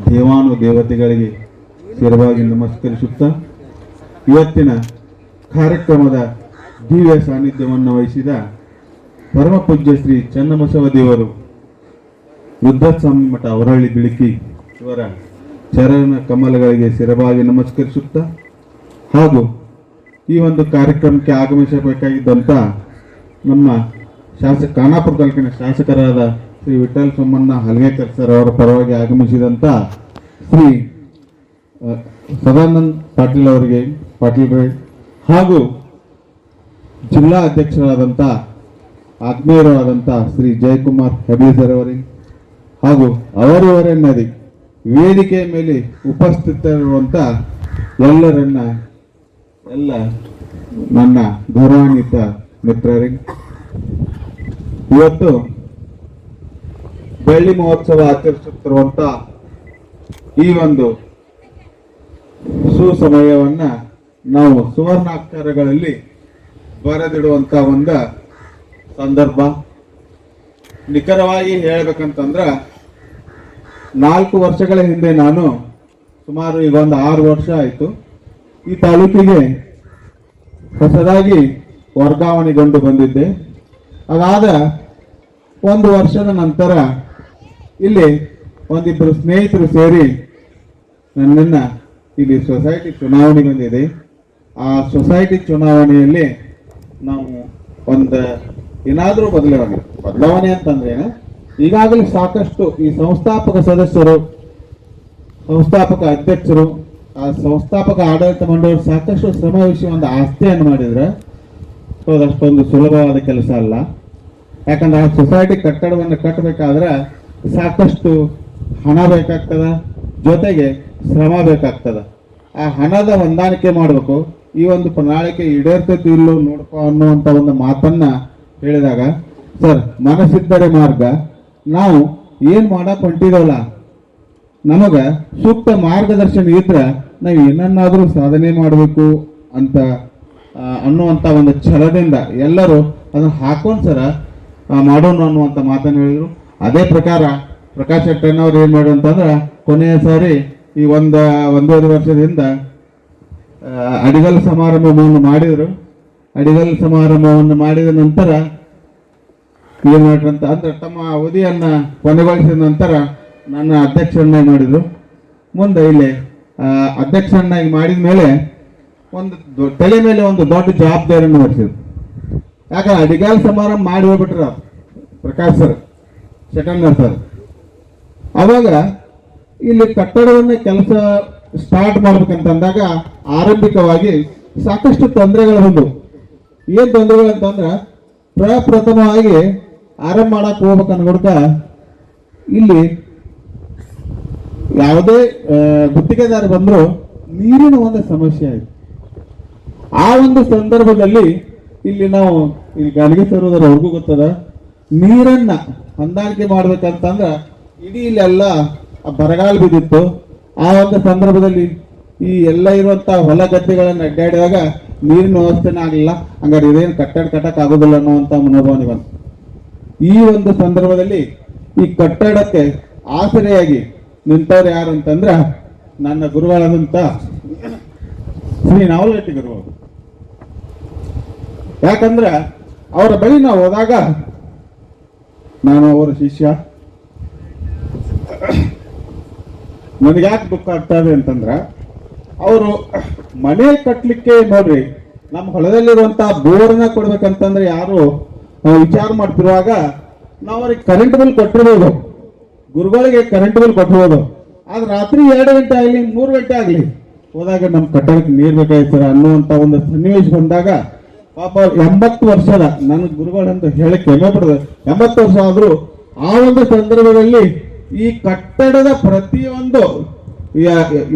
ದೇವಾನು ದೇವತೆಗಳಿಗೆ ಶಿರವಾಗಿ ನಮಸ್ಕರಿಸುತ್ತಾ ಇವತ್ತಿನ ಕಾರ್ಯಕ್ರಮದ ದಿವ್ಯ ಸಾನ್ನಿಧ್ಯವನ್ನು ವಹಿಸಿದ ಪರಮ ಪೂಜ್ಯ ಶ್ರೀ ಚನ್ನಬಸವ ದೇವರು ವೃದ್ಧಾಸ್ವಾಮಿ ಮಠ ಅವರಹಳ್ಳಿ ಬಿಳಿಕಿ ಇವರ ಚರಣ ಕಮಲಗಳಿಗೆ ಶಿರವಾಗಿ ನಮಸ್ಕರಿಸುತ್ತಾ ಹಾಗೂ ಈ ಒಂದು ಕಾರ್ಯಕ್ರಮಕ್ಕೆ ಆಗಮಿಸಬೇಕಾಗಿದ್ದಂಥ ನಮ್ಮ ಖಾನಾಪುರ ತಾಲೂಕಿನ ಶಾಸಕರಾದ ಶ್ರೀ ವಿಠಲ್ ಸೋಮಣ್ಣ ಹಲ್ಗೇಕರ್ ಸರ್ ಅವರ ಪರವಾಗಿ ಆಗಮಿಸಿದಂಥ ಶ್ರೀ ಸದಾನಂದ್ ಪಾಟೀಲ್ ಅವರಿಗೆ ಹಾಗೂ ಜಿಲ್ಲಾ ಅಧ್ಯಕ್ಷರಾದಂಥ ಆತ್ಮೀಯರಾದಂಥ ಶ್ರೀ ಜಯಕುಮಾರ್ ಹೆಬೀಸರ್ ಅವರಿಗೆ ಹಾಗೂ ಅವರವರನ್ನದಿ ವೇದಿಕೆಯ ಮೇಲೆ ಉಪಸ್ಥಿತರಿರುವಂಥ ಎಲ್ಲ ನನ್ನ ಗೌರವಾನ್ವಿತ ಮಿತ್ರರಿಗೆ ಇವತ್ತು ಬೆಳ್ಳಿ ಮಹೋತ್ಸವ ಆಚರಿಸುತ್ತಿರುವಂತ ಈ ಒಂದು ಸುಸಮಯವನ್ನ ನಾವು ಸುವರ್ಣಾಕ್ಷರಗಳಲ್ಲಿ ಬರೆದಿಡುವಂತ ಒಂದು ಸಂದರ್ಭ. ನಿಖರವಾಗಿ ಹೇಳ್ಬೇಕಂತಂದ್ರ 4 ವರ್ಷಗಳ ಹಿಂದೆ ನಾನು ಸುಮಾರು ಈಗ ಒಂದು 6 ವರ್ಷ ಆಯಿತು ಈ ತಾಲೂಕಿಗೆ ಹೊಸದಾಗಿ ವರ್ಗಾವಣೆಗೊಂಡು ಬಂದಿದ್ದೆ. ಅದಾದ 1 ವರ್ಷದ ನಂತರ ಇಲ್ಲಿ ಒಂದಿಬ್ಬರು ಸ್ನೇಹಿತರು ಸೇರಿ ನನ್ನನ್ನು ಇಲ್ಲಿ ಸೊಸೈಟಿ ಚುನಾವಣೆ ಬಂದಿದೆ. ಆ ಸೊಸೈಟಿ ಚುನಾವಣೆಯಲ್ಲಿ ನಾವು ಒಂದು ಏನಾದರೂ ಬದಲಾವಣೆ ಅಂತಂದ್ರೆ ಈಗಾಗಲೇ ಸಾಕಷ್ಟು ಈ ಸಂಸ್ಥಾಪಕ ಸದಸ್ಯರು, ಸಂಸ್ಥಾಪಕ ಅಧ್ಯಕ್ಷರು, ಆ ಸಂಸ್ಥಾಪಕ ಆಡಳಿತ ಮಂಡಳಿ ಸಾಕಷ್ಟು ಶ್ರಮ ವಹಿಸಿ ಒಂದು ಆಸ್ತಿಯನ್ನು ಮಾಡಿದ್ರೆ ಅದಷ್ಟೊಂದು ಸುಲಭವಾದ ಕೆಲಸ ಅಲ್ಲ. ಯಾಕಂದ್ರೆ ಆ ಸೊಸೈಟಿ ಕಟ್ಟಡವನ್ನು ಕಟ್ಟಬೇಕಾದ್ರೆ ಸಾಕಷ್ಟು ಹಣ ಬೇಕಾಗ್ತದ, ಜೊತೆಗೆ ಶ್ರಮ ಬೇಕಾಗ್ತದ. ಆ ಹಣದ ಹೊಂದಾಣಿಕೆ ಮಾಡಬೇಕು. ಈ ಒಂದು ಪ್ರಣಾಳಿಕೆ ಈಡೇರ್ತೈತಿ ಇಲ್ಲೋ ನೋಡ್ಕೊ ಅನ್ನುವಂಥ ಒಂದು ಮಾತನ್ನ ಹೇಳಿದಾಗ, ಸರ್ ಮನಸ್ಸಿದ್ದರೆ ಮಾರ್ಗ, ನಾವು ಏನ್ ಮಾಡಕ್ ಹೊಂಟಿದವಲ್ಲ ನಮಗ ಸೂಕ್ತ ಮಾರ್ಗದರ್ಶನ ಇದ್ರೆ ನಾವು ಏನನ್ನಾದ್ರೂ ಸಾಧನೆ ಮಾಡಬೇಕು ಅಂತ ಅನ್ನುವಂಥ ಒಂದು ಛಲದಿಂದ ಎಲ್ಲರೂ ಅದನ್ನ ಹಾಕೊಂಡ್ ಸರ ಮಾಡೋಣ ಅನ್ನುವಂಥ ಮಾತನ್ನು ಹೇಳಿದ್ರು. ಅದೇ ಪ್ರಕಾರ ಪ್ರಕಾಶ್ ಶೆಟ್ಟಣ್ಣವ್ರು ಏನ್ ಮಾಡು ಅಂತಂದ್ರೆ ಕೊನೆಯ ಸಾರಿ ಈ ಒಂದೂವರೆ ವರ್ಷದಿಂದ ಅಡಿಗಲ್ ಸಮಾರಂಭವನ್ನು ಮಾಡಿದ್ರು. ಅಡಿಗಲ್ ಸಮಾರಂಭವನ್ನು ಮಾಡಿದ ನಂತರ ಏನ್ ಮಾಡ್ರಂತ ಅಂದ್ರೆ ತಮ್ಮ ಅವಧಿಯನ್ನ ಕೊನೆಗೊಳಿಸಿದ ನಂತರ ನನ್ನ ಅಧ್ಯಕ್ಷರನ್ನಾಗಿ ಮಾಡಿದ್ರು. ಮುಂದೆ ಇಲ್ಲಿ ಅಧ್ಯಕ್ಷರನ್ನಾಗಿ ಮಾಡಿದ ಮೇಲೆ ಒಂದು ತಲೆ ಮೇಲೆ ಒಂದು ದೊಡ್ಡ ಜವಾಬ್ದಾರಿಯನ್ನು ಹೊರಿಸಿದ್ರು. ಯಾಕಂದ್ರೆ ಅಡಿಗಾಲ್ ಸಮಾರಂಭ ಮಾಡಿ ಹೋಗ್ಬಿಟ್ರ ಪ್ರಕಾಶ್ ಸರ್, ಶೆಟ್ಟಣ್ಣ ಸರ್. ಅವಾಗ ಇಲ್ಲಿ ಕಟ್ಟಡವನ್ನ ಕೆಲಸ ಸ್ಟಾರ್ಟ್ ಮಾಡ್ಬೇಕಂತಂದಾಗ ಆರಂಭಿಕವಾಗಿ ಸಾಕಷ್ಟು ತೊಂದರೆಗಳು ಬಂದವು. ಏನ್ ತೊಂದರೆಗಳು ಅಂತಂದ್ರ ಪ್ರಪ್ರಥಮವಾಗಿ ಆರಂಭ ಮಾಡಕ್ ಹೋಗ್ಬೇಕನ್ಕೊಡ್ಕ ಇಲ್ಲಿ ಯಾವುದೇ ಗುತ್ತಿಗೆದಾರ ಬಂದ್ರು ನೀರಿನ ಒಂದು ಸಮಸ್ಯೆ ಆಯ್ತು. ಆ ಒಂದು ಸಂದರ್ಭದಲ್ಲಿ ಇಲ್ಲಿ ನಾವು ಇಲ್ಲಿ ಗಾಳಿಗೆ ತರುವುದರ ಅವ್ರಿಗೂ ಗೊತ್ತದ, ನೀರನ್ನ ಹೊಂದಾಣಿಕೆ ಮಾಡ್ಬೇಕಂತಂದ್ರ ಇಡೀ ಇಲ್ಲೆಲ್ಲ ಬರಗಾಲ ಬಿದ್ದಿತ್ತು. ಆ ಒಂದು ಸಂದರ್ಭದಲ್ಲಿ ಈ ಎಲ್ಲ ಇರುವಂತ ಹೊಲ ಗದ್ದೆಗಳನ್ನ ಅಡ್ಡಾಡಿದಾಗ ನೀರಿನ ವ್ಯವಸ್ಥೆನೇ ಆಗಲಿಲ್ಲ. ಹಂಗಾರೆ ಇದೇನು ಕಟ್ಟಕ್ ಆಗೋದಿಲ್ಲ ಅನ್ನುವಂತ ಮನೋಭಾವನೆ ಬಂತು. ಈ ಒಂದು ಸಂದರ್ಭದಲ್ಲಿ ಈ ಕಟ್ಟಡಕ್ಕೆ ಆಸರೆಯಾಗಿ ನಿಂತವ್ರು ಯಾರು ಅಂತಂದ್ರ ನನ್ನ ಗುರುಗಳಾದಂತ ಶ್ರೀ ನಾವಲಗಟ್ಟಿ ಗುರುಗಳು. ಯಾಕಂದ್ರ ಅವರ ಬಳಿ ನಾವು ಹೋದಾಗ ನಾನು ಅವರ ಶಿಷ್ಯ. ನನಗೆ ಯಾಕೆ ದುಃಖ ಆಗ್ತಾ ಇದೆ ಅಂತಂದ್ರ ಅವರು ಮನೆ ಕಟ್ಟಲಿಕ್ಕೆ ನೋಡ್ರಿ ನಮ್ಮ ಹೊಲದಲ್ಲಿರುವಂತಹ ಬೋರ್ನ ಕೊಡ್ಬೇಕಂತಂದ್ರೆ ಯಾರು ವಿಚಾರ ಮಾಡ್ತಿರುವಾಗ ನಾವು ಅವ್ರಿಗೆ ಕರೆಂಟ್ ಬಿಲ್ ಕೊಟ್ಟಿರ್ಬೋದು, ಗುರುಗಳಿಗೆ ಕರೆಂಟ್ ಬಿಲ್ ಕೊಟ್ಟಿರ್ಬೋದು. ಆದ್ರೆ ರಾತ್ರಿ 2 ಗಂಟೆ ಆಗಲಿ 3 ಗಂಟೆ ಆಗಲಿ ಹೋದಾಗ ನಮ್ಮ ಕಟ್ಟಡಕ್ಕೆ ನೀರ್ ಬೇಕಾಯ್ತು ಅನ್ನುವಂತ ಒಂದು ಸನ್ನಿವೇಶ ಬಂದಾಗ ಪಾಪ 80 ವರ್ಷದ ನನ್ನ ಗುರುಗಳಂತ ಹೇಳಕ್ ಹೆಮ್ಮೆ ಪಡೆದ 80 ವರ್ಷ ಆದ್ರೂ ಆ ಒಂದು ಸಂದರ್ಭದಲ್ಲಿ ಈ ಕಟ್ಟಡದ ಪ್ರತಿಯೊಂದು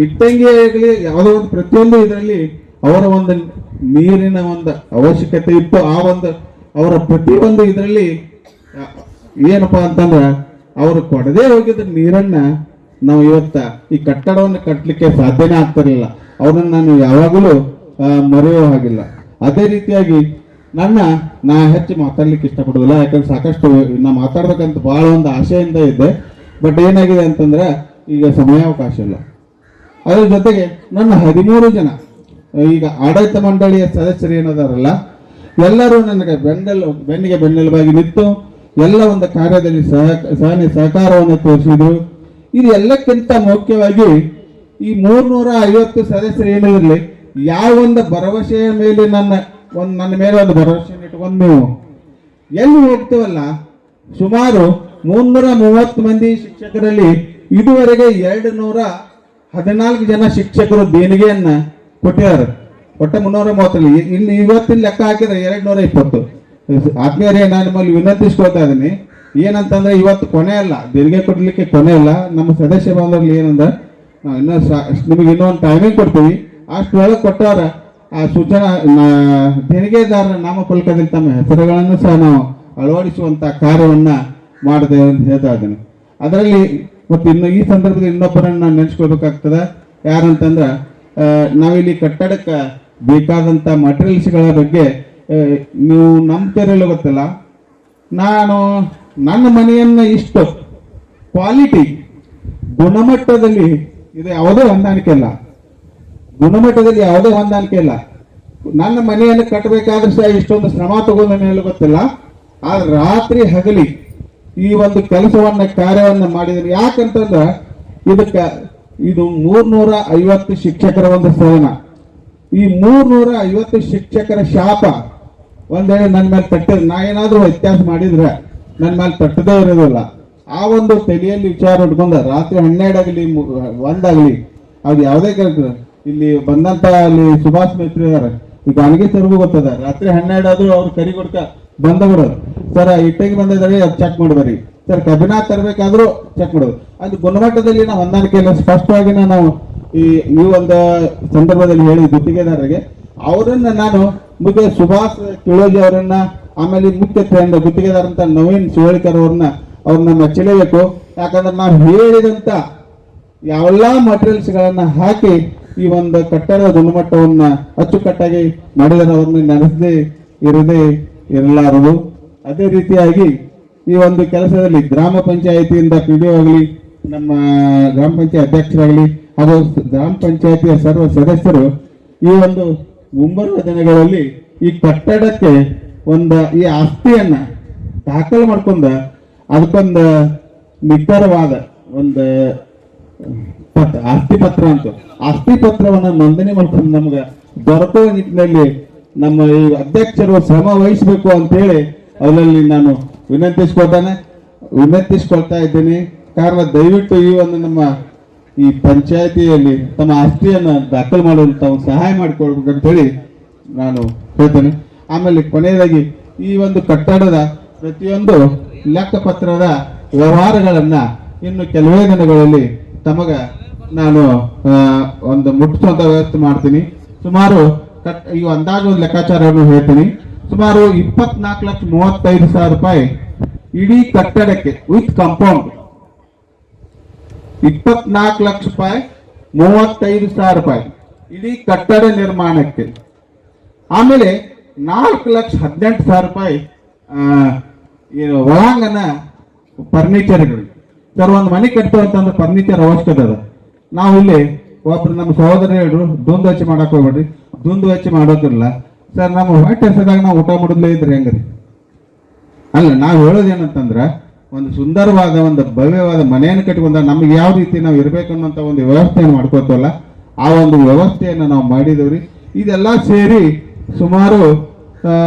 ಇಟ್ಟಂಗಿ ಆಗಲಿ ಯಾವುದೋ ಒಂದು ಪ್ರತಿಯೊಂದು ಇದರಲ್ಲಿ ಅವರ ಒಂದು ನೀರಿನ ಒಂದು ಅವಶ್ಯಕತೆ ಇತ್ತು. ಆ ಒಂದು ಅವರ ಪ್ರತಿಯೊಂದು ಇದರಲ್ಲಿ ಏನಪ್ಪಾ ಅಂತಂದ್ರೆ ಅವರು ಕೊಡದೇ ಹೋಗಿದ್ದ ನೀರನ್ನ ನಾವು ಇವತ್ತ ಈ ಕಟ್ಟಡವನ್ನು ಕಟ್ಟಲಿಕ್ಕೆ ಸಾಧ್ಯನೇ ಆಗ್ತಿರಲಿಲ್ಲ. ಅವ್ರನ್ನ ನಾನು ಯಾವಾಗಲೂ ಮರೆಯೋ ಹಾಗಿಲ್ಲ. ಅದೇ ರೀತಿಯಾಗಿ ನಾ ಹೆಚ್ಚು ಮಾತಾಡ್ಲಿಕ್ಕೆ ಇಷ್ಟಪಡೋದಿಲ್ಲ, ಯಾಕಂದ್ರೆ ಸಾಕಷ್ಟು ನಾ ಮಾತಾಡ್ಬೇಕಂತ ಬಹಳ ಒಂದು ಆಶೆಯಿಂದ ಇದ್ದೆ. ಬಟ್ ಏನಾಗಿದೆ ಅಂತಂದ್ರೆ ಈಗ ಸಮಯಾವಕಾಶ ಇಲ್ಲ. ಅದ್ರ ಜೊತೆಗೆ ನನ್ನ 13 ಜನ ಈಗ ಆಡಳಿತ ಮಂಡಳಿಯ ಸದಸ್ಯರು ಏನದಾರಲ್ಲ, ಎಲ್ಲರೂ ನನಗೆ ಬೆನ್ನಿಗೆ ಬೆನ್ನೆಲುಬಾಗಿ ನಿಂತು ಎಲ್ಲ ಒಂದು ಕಾರ್ಯದಲ್ಲಿ ಸಹಕಾರವನ್ನು ತೋರಿಸಿದ್ರು. ಇದು ಎಲ್ಲಕ್ಕಿಂತ ಮುಖ್ಯವಾಗಿ ಈ 350 ಸದಸ್ಯರು ಏನಿರಲಿ, ಯಾವ ಒಂದು ಭರವಸೆಯ ಮೇಲೆ ನನ್ನ ಮೇಲೆ ಒಂದು ಭರವಸೆ ಇಟ್ಕೊಂಡು ನೀವು ಎಲ್ಲಿ ಹೋಗ್ತೀವಲ್ಲ, ಸುಮಾರು 330 ಮಂದಿ ಶಿಕ್ಷಕರಲ್ಲಿ ಇದುವರೆಗೆ 214 ಜನ ಶಿಕ್ಷಕರು ದೇಣಿಗೆಯನ್ನ ಕೊಟ್ಟಿದ್ದಾರೆ. ಒಟ್ಟು 330 ಇಲ್ಲಿ ಇವತ್ತಿನ ಲೆಕ್ಕ ಹಾಕಿದ್ರೆ 220. ಆತ್ಮೀಯರೇ, ನಾನು ನಿಮ್ಮಲ್ಲಿ ವಿನಂತಿಸ್ಕೊಳ್ತಾ ಇದ್ದೀನಿ, ಏನಂತಂದ್ರೆ ಇವತ್ತು ಕೊನೆ ಅಲ್ಲ, ದೇಣಿಗೆ ಕೊಡ್ಲಿಕ್ಕೆ ಕೊನೆ ಅಲ್ಲ. ನಮ್ಮ ಸದಸ್ಯ ಬಾಂಧವರಲ್ಲಿ ಏನಂದ್ರೆ ನಾವು ನಿಮಗೆ ಇನ್ನೊಂದು ಟೈಮಿಂಗ್ ಕೊಡ್ತೀವಿ, ಅಷ್ಟೊಳಗೆ ಕೊಟ್ಟವರ ಆ ಸೂಚನಾ ದೇಣಿಗೆದಾರರ ನಾಮಫಲಕದಲ್ಲಿ ತಮ್ಮ ಹೆಸರುಗಳನ್ನು ಸಹ ನಾವು ಅಳವಡಿಸುವಂತ ಕಾರ್ಯವನ್ನ ಮಾಡಿದೆ ಅಂತ ಹೇಳ್ತಾ ಇದ್ದೇನೆ. ಅದರಲ್ಲಿ ಮತ್ತು ಇನ್ನು ಈ ಸಂದರ್ಭದಲ್ಲಿ ಇನ್ನೊಬ್ಬರನ್ನ ನಾನು ನೆನೆಸ್ಕೊಳ್ಬೇಕಾಗ್ತದೆ. ಯಾರಂತಂದ್ರೆ ನಾವಿಲ್ಲಿ ಕಟ್ಟಡಕ್ಕೆ ಬೇಕಾದಂತ ಮಟೀರಿಯಲ್ಸ್ಗಳ ಬಗ್ಗೆ ನೀವು ನಂಬ್ತಿರಲ್ಲ ಗೊತ್ತಿಲ್ಲ, ನಾನು ನನ್ನ ಮನೆಯನ್ನ ಇಷ್ಟು ಕ್ವಾಲಿಟಿ ಗುಣಮಟ್ಟದಲ್ಲಿ ಇದು ಯಾವುದೇ ಹೊಂದಾಣಿಕೆ ಇಲ್ಲ, ಗುಣಮಟ್ಟದಲ್ಲಿ ಯಾವುದೇ ಹೊಂದಾಣಿಕೆ ಇಲ್ಲ. ನನ್ನ ಮನೆಯನ್ನು ಕಟ್ಟಬೇಕಾದ್ರೆ ಸಹ ಇಷ್ಟೊಂದು ಶ್ರಮ ತಗೊಂಡು ಗೊತ್ತಿಲ್ಲ, ಆದ್ರೆ ರಾತ್ರಿ ಹಗಲಿ ಈ ಒಂದು ಕೆಲಸವನ್ನ ಕಾರ್ಯವನ್ನ ಮಾಡಿದ್ರು. ಯಾಕಂತಂದ್ರೆ ಇದು 350 ಶಿಕ್ಷಕರ ಒಂದು ಸದನ. ಈ 350 ಶಿಕ್ಷಕರ ಶಾಪ ಒಂದ್ ವೇಳೆ ನನ್ನ ಮೇಲೆ ತಟ್ಟಿದ್ರೆ, ನಾ ಏನಾದ್ರೂ ವ್ಯತ್ಯಾಸ ಮಾಡಿದ್ರೆ ನನ್ನ ಮೇಲೆ ತಟ್ಟದೇ ಇರೋದಿಲ್ಲ. ಆ ಒಂದು ತಲೆಯಲ್ಲಿ ವಿಚಾರ ಇಟ್ಕೊಂಡ ರಾತ್ರಿ 12 ಆಗಲಿ 1 ಆಗಲಿ ಅದು ಯಾವುದೇ ಕೆಲಸ, ಇಲ್ಲಿ ಬಂದಂತ ಅಲ್ಲಿ ಸುಭಾಷ್ ಮೇತ್ರಿ ಇದಾರೆ, ಈಗ ಅಲ್ಲಿಗೆ ಸರ್ಗೂ ಗೊತ್ತದ, ರಾತ್ರಿ 12 ಆದ್ರೂ ಅವ್ರು ಕರಿ ಕೊಡ್ಕ ಬಂದ ಬಿಡೋದು. ಸರ್ ಇಟ್ಟಿಗೆ ಬಂದಿದ್ದಾರೆ ಅದು ಚೆಕ್ ಮಾಡ್ಬರಿ, ಸರ್ ಕಬ್ಬಿನ ತರಬೇಕಾದ್ರೂ ಚೆಕ್ ಮಾಡೋದು. ಅದು ಗುಣಮಟ್ಟದಲ್ಲಿ ನಾವು ಹೊಂದಾಣಿಕೆಯನ್ನು ಸ್ಪಷ್ಟವಾಗಿ ನಾವು ಈ ಒಂದು ಸಂದರ್ಭದಲ್ಲಿ ಹೇಳಿ ಗುತ್ತಿಗೆದಾರರಿಗೆ ಅವರನ್ನ ನಾನು ಮುಖ್ಯ ಸುಭಾಷ್ ಕಿಳೋಜಿ ಅವರನ್ನ, ಆಮೇಲೆ ಮುಖ್ಯ ಗುತ್ತಿಗೆದಾರ ಅಂತ ನವೀನ್ ಶಿವಳಿಕರ್ ಅವ್ರನ್ನ ಮೆಚ್ಚಲೇಬೇಕು. ಯಾಕಂದ್ರೆ ನಾವು ಹೇಳಿದಂತ ಯಾವೆಲ್ಲಾ ಮಟೀರಿಯಲ್ಸ್ ಗಳನ್ನ ಹಾಕಿ ಈ ಒಂದು ಕಟ್ಟಡದ ಗುಣಮಟ್ಟವನ್ನ ಅಚ್ಚುಕಟ್ಟಾಗಿ ಮಾಡಿದರೆ ಅವ್ರನ್ನ ನೆನೆಸದೇ ಇರಲಾರದು. ಅದೇ ರೀತಿಯಾಗಿ ಈ ಒಂದು ಕೆಲಸದಲ್ಲಿ ಗ್ರಾಮ ಪಂಚಾಯಿತಿಯಿಂದ PDO ಆಗಲಿ, ನಮ್ಮ ಗ್ರಾಮ ಪಂಚಾಯತ್ ಅಧ್ಯಕ್ಷರಾಗಲಿ ಹಾಗೂ ಗ್ರಾಮ ಪಂಚಾಯತಿಯ ಸರ್ವ ಸದಸ್ಯರು ಈ ಒಂದು ಮುಂಬರುವ ದಿನಗಳಲ್ಲಿ ಈ ಕಟ್ಟಡಕ್ಕೆ ಈ ಆಸ್ತಿಯನ್ನ ದಾಖಲು ಮಾಡ್ಕೊಂಡ ಅದಕ್ಕೊಂದು ನಿರ್ಧಾರವಾದ ಒಂದು ಆಸ್ತಿ ಪತ್ರ ಅಂತ ಆಸ್ತಿ ಪತ್ರವನ್ನ ನೋಂದಣಿ ಮಾಡ್ಕೊಂಡು ನಮ್ಗೆ ದೊರಕುವ ನಿಟ್ಟಿನಲ್ಲಿ ನಮ್ಮ ಈ ಅಧ್ಯಕ್ಷರು ಶ್ರಮ ವಹಿಸಬೇಕು ಅಂತೇಳಿ ಅದರಲ್ಲಿ ನಾನು ವಿನಂತಿಸ್ಕೊಳ್ತಾ ಇದ್ದೇನೆ. ಕಾರಣ ದಯವಿಟ್ಟು ಈ ಒಂದು ನಮ್ಮ ಈ ಪಂಚಾಯತಿಯಲ್ಲಿ ತಮ್ಮ ಆಸ್ತಿಯನ್ನ ದಾಖಲು ಮಾಡುವಂತ ಸಹಾಯ ಮಾಡಿಕೊಡ್ಬೇಕಂತ ಹೇಳಿ ನಾನು ಹೇಳ್ತೇನೆ. ಆಮೇಲೆ ಕೊನೆಯದಾಗಿ ಈ ಒಂದು ಕಟ್ಟಡದ ಪ್ರತಿಯೊಂದು ಲೆಕ್ಕಪತ್ರದ ವ್ಯವಹಾರಗಳನ್ನ ಇನ್ನು ಕೆಲವೇ ದಿನಗಳಲ್ಲಿ ತಮಗ ನಾನು ಒಂದು ಮುಟ್ಟಿಸುವಂತ ವ್ಯವಸ್ಥೆ ಮಾಡ್ತೀನಿ. ಸುಮಾರು ಈ ಅಂದಾಜು ಒಂದು ಲೆಕ್ಕಾಚಾರವನ್ನು ಹೇಳ್ತೀನಿ. ಸುಮಾರು 24,35,000 ರೂಪಾಯಿ ಇಡೀ ಕಟ್ಟಡಕ್ಕೆ ವಿತ್ ಕಾಂಪೌಂಡ್. 24,35,000 ರೂಪಾಯಿ ಇಡೀ ಕಟ್ಟಡ ನಿರ್ಮಾಣಕ್ಕೆ. ಆಮೇಲೆ 4,18,000 ರೂಪಾಯಿ ಒಳಾಂಗಣ ಫರ್ನಿಚರ್ಗಳು. ಸರ್, ಒಂದು ಮನೆ ಕಟ್ಟುವಂತಂದ್ರೆ ಫರ್ನಿಚರ್ ಅವಶ್ಯಕತೆ ಅದ. ನಾವು ಇಲ್ಲಿ ಒಬ್ರು ನಮ್ಮ ಸಹೋದರ ಹೇಳಿದ್ರು, ದುಂದು ಹಚ್ಚಿ ಮಾಡಕ್ ಹೋಗ್ಬೇಡ್ರಿ, ದುಂದು ಹಚ್ಚಿ ಮಾಡೋದಿಲ್ಲ ಸರ್. ನಮ್ಮ ಹೊಟ್ಟೆ ಹಸಿದಾಗ ನಾವು ಊಟ ಮಾಡೋದ್ಲೇ ಇದ್ರಿ ಹೆಂಗ್ರಿ? ಅಲ್ಲ, ನಾವು ಹೇಳೋದೇನಂತಂದ್ರ ಒಂದು ಸುಂದರವಾದ ಒಂದು ಭವ್ಯವಾದ ಮನೆಯನ್ನು ಕಟ್ಟಿಕೊಂಡ ನಮ್ಗೆ ಯಾವ ರೀತಿ ನಾವು ಇರ್ಬೇಕು ಅನ್ನೋಂಥ ಒಂದು ವ್ಯವಸ್ಥೆಯನ್ನು ಮಾಡ್ಕೋತವಲ್ಲ, ಆ ಒಂದು ವ್ಯವಸ್ಥೆಯನ್ನು ನಾವು ಮಾಡಿದವ್ರಿ. ಇದೆಲ್ಲ ಸೇರಿ ಸುಮಾರು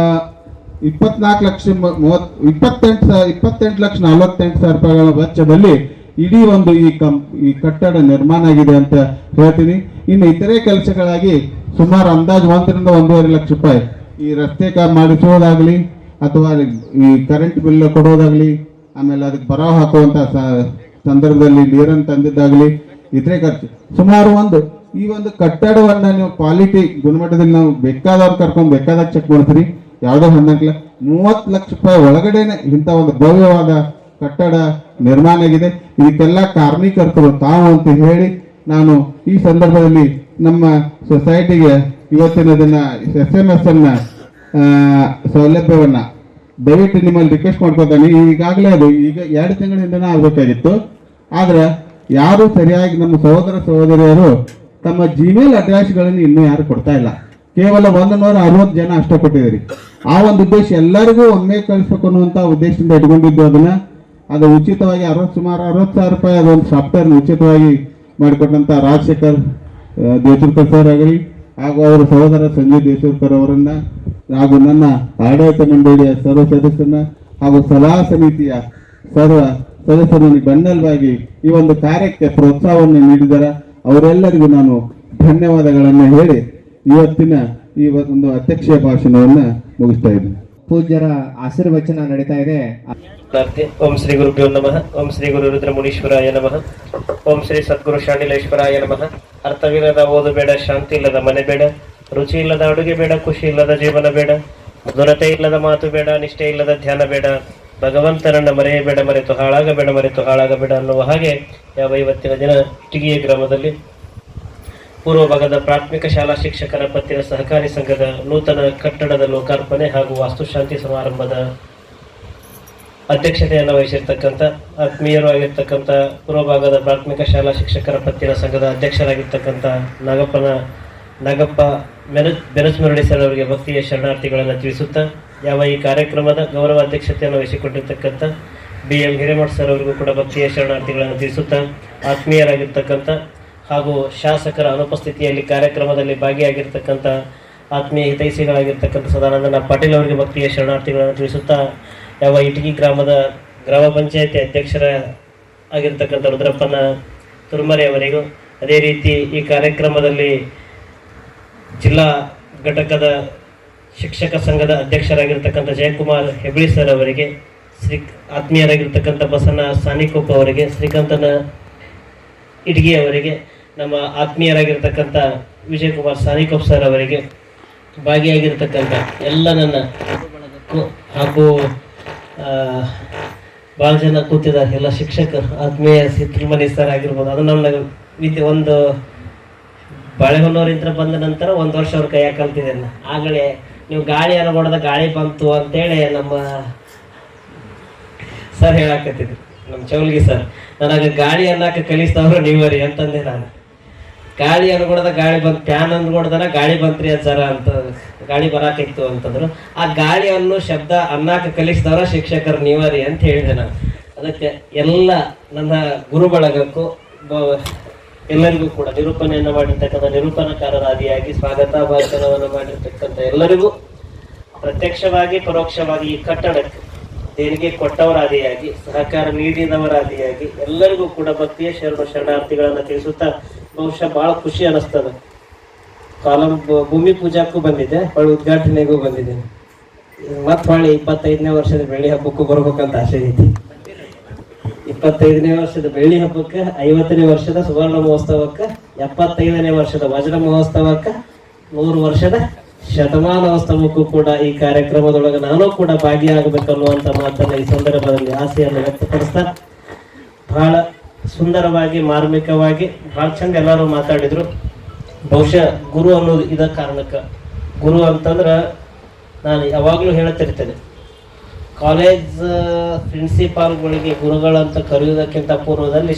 28,48,48,40,000 ರೂಪಾಯಿಗಳ ವೆಚ್ಚದಲ್ಲಿ ಇಡೀ ಒಂದು ಈ ಕಟ್ಟಡ ನಿರ್ಮಾಣ ಆಗಿದೆ ಅಂತ ಹೇಳ್ತೀನಿ. ಇನ್ನು ಇತರೆ ಕೆಲಸಗಳಾಗಿ ಸುಮಾರು ಅಂದಾಜು 1 ರಿಂದ 1.5 ಲಕ್ಷ ರೂಪಾಯಿ ಈ ರಸ್ತೆ ಮಾಡಿಸುವುದಾಗ್ಲಿ, ಅಥವಾ ಈ ಕರೆಂಟ್ ಬಿಲ್ ಕೊಡೋದಾಗ್ಲಿ, ಆಮೇಲೆ ಅದಕ್ಕೆ ಬರಹ ಹಾಕುವಂತ ಸಂದರ್ಭದಲ್ಲಿ ನೀರನ್ನು ತಂದಿದ್ದಾಗಲಿ, ಇತರೆ ಖರ್ಚು ಸುಮಾರು ಈ ಒಂದು ಕಟ್ಟಡವನ್ನ ನೀವು ಕ್ವಾಲಿಟಿ ಗುಣಮಟ್ಟದಲ್ಲಿ ನಾವು ಬೇಕಾದವ್ರು ಕರ್ಕೊಂಡು ಬೇಕಾದಾಗ ಚೆಕ್ ಮಾಡ್ತೀರಿ, ಯಾವುದೋ ಹೊಂದಾಗಿಲ್ಲ. 30 ಲಕ್ಷ ರೂಪಾಯಿ ಒಳಗಡೆನೆ ಇಂಥ ಒಂದು ಭವ್ಯವಾದ ಕಟ್ಟಡ ನಿರ್ಮಾಣ ಆಗಿದೆ. ಇದಕ್ಕೆಲ್ಲ ಕಾರಣೀಕರ್ತರು ತಾವು ಅಂತ ಹೇಳಿ ನಾನು ಈ ಸಂದರ್ಭದಲ್ಲಿ ನಮ್ಮ ಸೊಸೈಟಿಗೆ ಇವತ್ತಿನ ದಿನ SMS ಅನ್ನ ಸೌಲಭ್ಯವನ್ನ ದಯವಿಟ್ಟು ನಿಮ್ಮಲ್ಲಿ ರಿಕ್ವೆಸ್ಟ್ ಮಾಡ್ಕೊತಾನೆ. ಈಗಾಗಲೇ ಅದು ಈಗ 2 ತಿಂಗಳಿಂದನೇ ಆಗಬೇಕಾಗಿತ್ತು. ಆದ್ರೆ ಯಾರು ಸರಿಯಾಗಿ ನಮ್ಮ ಸಹೋದರ ಸಹೋದರಿಯರು ತಮ್ಮ ಜಿಮೇಲ್ ಅಡ್ರೆಸ್ಗಳನ್ನು ಇನ್ನೂ ಯಾರು ಕೊಡ್ತಾ ಇಲ್ಲ. ಕೇವಲ 160 ಜನ ಅಷ್ಟೇ ಕೊಟ್ಟಿದ್ದೀರಿ. ಆ ಒಂದು ಉದ್ದೇಶ ಎಲ್ಲರಿಗೂ ಒಮ್ಮೆ ಕಳಿಸ್ಬೇಕು ಅನ್ನುವಂಥ ಉದ್ದೇಶದಿಂದ ಇಟ್ಕೊಂಡಿದ್ದು ಅದನ್ನ. ಅದು ಉಚಿತವಾಗಿ ಸುಮಾರು 60,000 ರೂಪಾಯಿ ಅದೊಂದು ಸಾಫ್ಟ್ವೇರ್ ಉಚಿತವಾಗಿ ಮಾಡಿಕೊಟ್ಟಂತ ರಾಜಶೇಖರ್ ದೇಶೂರ್ಕರ್ ಸರ್ ಆಗಲಿ ಹಾಗೂ ಅವರ ಸಹೋದರ ಸಂಜಯ್ ದೇಶೂರ್ಕರ್ ಅವರನ್ನ ಹಾಗೂ ನನ್ನ ಆಡಳಿತ ಮಂಡಳಿಯ ಸರ್ವ ಸದಸ್ಯರನ್ನ ಹಾಗೂ ಸಲಹಾ ಸಮಿತಿಯ ಸರ್ವ ಸದಸ್ಯರನ್ನು ಬೆನ್ನೆಲುಬಾಗಿ ಈ ಒಂದು ಕಾರ್ಯಕ್ಕೆ ಪ್ರೋತ್ಸಾಹವನ್ನು ನೀಡಿದ್ದಾರೆ. ಅವರೆಲ್ಲರಿಗೂ ನಾನು ಧನ್ಯವಾದಗಳನ್ನು ಹೇಳಿ ಇವತ್ತಿನ ಈ ಒಂದು ಅಧ್ಯಕ್ಷೀಯ ಭಾಷಣವನ್ನ ಮುಗಿಸ್ತಾ ಇದ್ದೀನಿ. ಪೂಜ್ಯರ ಆಶೀರ್ವಚನ ನಡೀತಾ ಇದೆ. ಓಂ ಶ್ರೀ ಗುರುಭ್ಯೋ ನಮಃ. ಓಂ ಶ್ರೀ ಗುರು ರುದ್ರ ಮುನೀಶ್ವರಾಯ ನಮಃ. ಓಂ ಶ್ರೀ ಸದ್ಗುರು ಶಾಂಡಿಲೇಶ್ವರಾಯ ನಮಃ. ಅರ್ಥವಿಲ್ಲದ ಓದು ಬೇಡ, ಶಾಂತಿ ಇಲ್ಲದ ಮನೆ ಬೇಡ, ರುಚಿ ಇಲ್ಲದ ಅಡುಗೆ ಬೇಡ, ಖುಷಿ ಇಲ್ಲದ ಜೀವನ ಬೇಡ, ಮಧುರತೆ ಇಲ್ಲದ ಮಾತು ಬೇಡ, ನಿಷ್ಠೆ ಇಲ್ಲದ ಧ್ಯಾನ ಬೇಡ, ಭಗವಂತನನ್ನ ಮರೆಯಬೇಡ, ಮರೆತು ಹಾಳಾಗಬೇಡ ಅನ್ನುವ ಹಾಗೆ ಯಾವ ಇವತ್ತಿನ ದಿನ ಇಟಗಿಯ ಗ್ರಾಮದಲ್ಲಿ ಪೂರ್ವ ಭಾಗದ ಪ್ರಾಥಮಿಕ ಶಾಲಾ ಶಿಕ್ಷಕರ ಪತ್ತಿನ ಸಹಕಾರಿ ಸಂಘದ ನೂತನ ಕಟ್ಟಡದ ಲೋಕಾರ್ಪಣೆ ಹಾಗೂ ವಾಸ್ತುಶಾಂತಿ ಸಮಾರಂಭದ ಅಧ್ಯಕ್ಷತೆಯನ್ನು ವಹಿಸಿರ್ತಕ್ಕಂಥ ಆತ್ಮೀಯರು ಆಗಿರ್ತಕ್ಕಂಥ ಪೂರ್ವ ಭಾಗದ ಪ್ರಾಥಮಿಕ ಶಾಲಾ ಶಿಕ್ಷಕರ ಪತ್ತಿನ ಸಂಘದ ಅಧ್ಯಕ್ಷರಾಗಿರ್ತಕ್ಕಂಥ ನಾಗಪ್ಪ ಬೆನಸ್ಮರಡಿ ಸರ್ ಅವರಿಗೆ ಭಕ್ತಿಯ ಶರಣಾರ್ಥಿಗಳನ್ನು ತಿಳಿಸುತ್ತಾ ಯಾವ ಈ ಕಾರ್ಯಕ್ರಮದ ಗೌರವ ಅಧ್ಯಕ್ಷತೆಯನ್ನು ವಹಿಸಿಕೊಂಡಿರ್ತಕ್ಕಂಥ BM ಹಿರೇಮಠ್ ಸರ್ ಅವರಿಗೂ ಕೂಡ ಭಕ್ತಿಯ ಶರಣಾರ್ಥಿಗಳನ್ನು ತಿಳಿಸುತ್ತಾ ಆತ್ಮೀಯರಾಗಿರ್ತಕ್ಕಂಥ ಹಾಗೂ ಶಾಸಕರ ಅನುಪಸ್ಥಿತಿಯಲ್ಲಿ ಕಾರ್ಯಕ್ರಮದಲ್ಲಿ ಭಾಗಿಯಾಗಿರ್ತಕ್ಕಂಥ ಆತ್ಮೀಯ ಹಿತೈಷಿಗಳಾಗಿರ್ತಕ್ಕಂಥ ಸದಾನಂದನ ಪಾಟೀಲ್ ಅವರಿಗೆ ಭಕ್ತಿಯ ಶರಣಾರ್ಥಿಗಳನ್ನು ತಿಳಿಸುತ್ತಾ ಯಾವ ಇಟಗಿ ಗ್ರಾಮದ ಗ್ರಾಮ ಪಂಚಾಯತಿ ಅಧ್ಯಕ್ಷರ ಆಗಿರ್ತಕ್ಕಂಥ ರುದ್ರಪ್ಪನ ತುರ್ಮರೆ ಅವರಿಗೂ, ಅದೇ ರೀತಿ ಈ ಕಾರ್ಯಕ್ರಮದಲ್ಲಿ ಜಿಲ್ಲಾ ಘಟಕದ ಶಿಕ್ಷಕ ಸಂಘದ ಅಧ್ಯಕ್ಷರಾಗಿರ್ತಕ್ಕಂಥ ಜಯಕುಮಾರ್ ಹೆಬ್ಳಿ ಸರ್ ಅವರಿಗೆ, ಆತ್ಮೀಯರಾಗಿರ್ತಕ್ಕಂಥ ಬಸನ ಸಾನಿಕೊಪ್ಪ ಅವರಿಗೆ, ಶ್ರೀಕಾಂತನ ಇಟಗಿ ಅವರಿಗೆ, ನಮ್ಮ ಆತ್ಮೀಯರಾಗಿರ್ತಕ್ಕಂಥ ವಿಜಯಕುಮಾರ್ ಸಾನಿಕೊಪ್ಪ ಸರ್ ಅವರಿಗೆ, ಭಾಗಿಯಾಗಿರ್ತಕ್ಕಂಥ ಎಲ್ಲ ನನ್ನ ಹಾಗೂ ಭಾಳ ಜನ ಕೂತಿದ್ದಾರೆ ಎಲ್ಲ ಶಿಕ್ಷಕರು, ಆತ್ಮೀಯ ತಿರುಮನಿ ಸರ್ ಆಗಿರ್ಬೋದು. ಅದು ನಮ್ಮ ಒಂದು ಬಾಳೆಹೊನ್ನೂರಿಂದ ಬಂದ ನಂತರ 1 ವರ್ಷ ಅವ್ರ ಕೈಯಾಗ ಕಲ್ತಿದ್ದೆ. ಆಗಲೇ ನೀವು ಗಾಳಿ ಅನ್ಕೊಡದ ಗಾಳಿ ಬಂತು ಅಂತೇಳಿ ನಮ್ಮ ಸರ್ ಹೇಳಾಕತ್ತಿದ್ರು, ನಮ್ಮ ಚೌಲ್ಗಿ ಸರ್. ನನಗೆ ಗಾಳಿ ಅನ್ನಕ್ಕೆ ಕಲಿಸ್ತವ್ರು ನೀವರಿ ಅಂತಂದೆ. ನಾನು ಗಾಳಿ ಅನ್ಕೊಡದ ಗಾಳಿ ಬಂತು, ಫ್ಯಾನ್ ಅನ್ಕೊಡ್ದನ ಗಾಳಿ ಬಂತ್ರಿ ಸರ ಅಂತ, ಗಾಳಿ ಬರಾಕಿತ್ತು ಅಂತಂದ್ರು. ಆ ಗಾಳಿ ಅನ್ನೋ ಶಬ್ದ ಅನ್ನಕ್ಕೆ ಕಲಿಸಿದವರ ಶಿಕ್ಷಕರು ನೀವರಿ ಅಂತ ಹೇಳಿದೆ ನಾನು. ಅದಕ್ಕೆ ಎಲ್ಲ ನನ್ನ ಗುರು ಬಳಗಕ್ಕೂ ಎಲ್ಲರಿಗೂ ಕೂಡ ನಿರೂಪಣೆಯನ್ನು ಮಾಡಿರ್ತಕ್ಕಂಥ ನಿರೂಪಣಕಾರರಾದಿಯಾಗಿ ಸ್ವಾಗತ ಭಾಷಣವನ್ನು ಮಾಡಿರ್ತಕ್ಕಂಥ ಎಲ್ಲರಿಗೂ ಪ್ರತ್ಯಕ್ಷವಾಗಿ ಪರೋಕ್ಷವಾಗಿ ಈ ಕಟ್ಟಡಕ್ಕೆ ದೇಣಿಗೆ ಕೊಟ್ಟವರಾದಿಯಾಗಿ ಸಹಕಾರ ನೀಡಿದವರಾದಿಯಾಗಿ ಎಲ್ಲರಿಗೂ ಕೂಡ ಭಕ್ತಿಯ ಶರಣಾರ್ಥಿಗಳನ್ನು ತಿಳಿಸುತ್ತಾ ಬಹುಶಃ ಬಹಳ ಖುಷಿ ಅನಿಸ್ತದೆ. ಭೂಮಿ ಪೂಜಾಕ್ಕೂ ಬಂದಿದ್ದೆ, ಹೊಳ್ಳಿ ಉದ್ಘಾಟನೆಗೂ ಬಂದಿದ್ದೇನೆ. ಮತ್ತೆ ಹೊಳ್ಳಿ 25ನೇ ವರ್ಷದ ಬೆಳ್ಳಿ ಹಬ್ಬಕ್ಕೂ ಬರ್ಬೇಕಂತ ಆಸೆ ಐತಿ. 25ನೇ ವರ್ಷದ ಬೆಳ್ಳಿ ಹಬ್ಬಕ್ಕೆ, 50ನೇ ವರ್ಷದ ಸುವರ್ಣ ಮಹೋತ್ಸವಕ್ಕೆ, 75ನೇ ವರ್ಷದ ವಜ್ರ ಮಹೋತ್ಸವಕ್ಕೆ, 100 ವರ್ಷದ ಶತಮಾನೋತ್ಸವಕ್ಕೂ ಕೂಡ ಈ ಕಾರ್ಯಕ್ರಮದೊಳಗೆ ನಾನು ಕೂಡ ಭಾಗಿಯಾಗಬೇಕನ್ನುವಂತ ಮಾತನ್ನ ಈ ಸಂದರ್ಭದಲ್ಲಿ ಆಸೆಯನ್ನು ವ್ಯಕ್ತಪಡಿಸ್ತಾ, ಬಹಳ ಸುಂದರವಾಗಿ ಮಾರ್ಮಿಕವಾಗಿ ಬಹಳ ಚಂದ ಎಲ್ಲರೂ ಮಾತಾಡಿದ್ರು. ಬಹುಶಃ ಗುರು ಅನ್ನೋದು ಇದ ಕಾರಣಕ್ಕೆ, ಗುರು ಅಂತಂದ್ರೆ ನಾನು ಯಾವಾಗಲೂ ಹೇಳ್ತಿರ್ತೇನೆ, ಕಾಲೇಜ್ ಪ್ರಿನ್ಸಿಪಾಲ್ಗಳಿಗೆ ಗುರುಗಳಂತ ಕರೆಯುವುದಕ್ಕಿಂತ ಪೂರ್ವದಲ್ಲಿ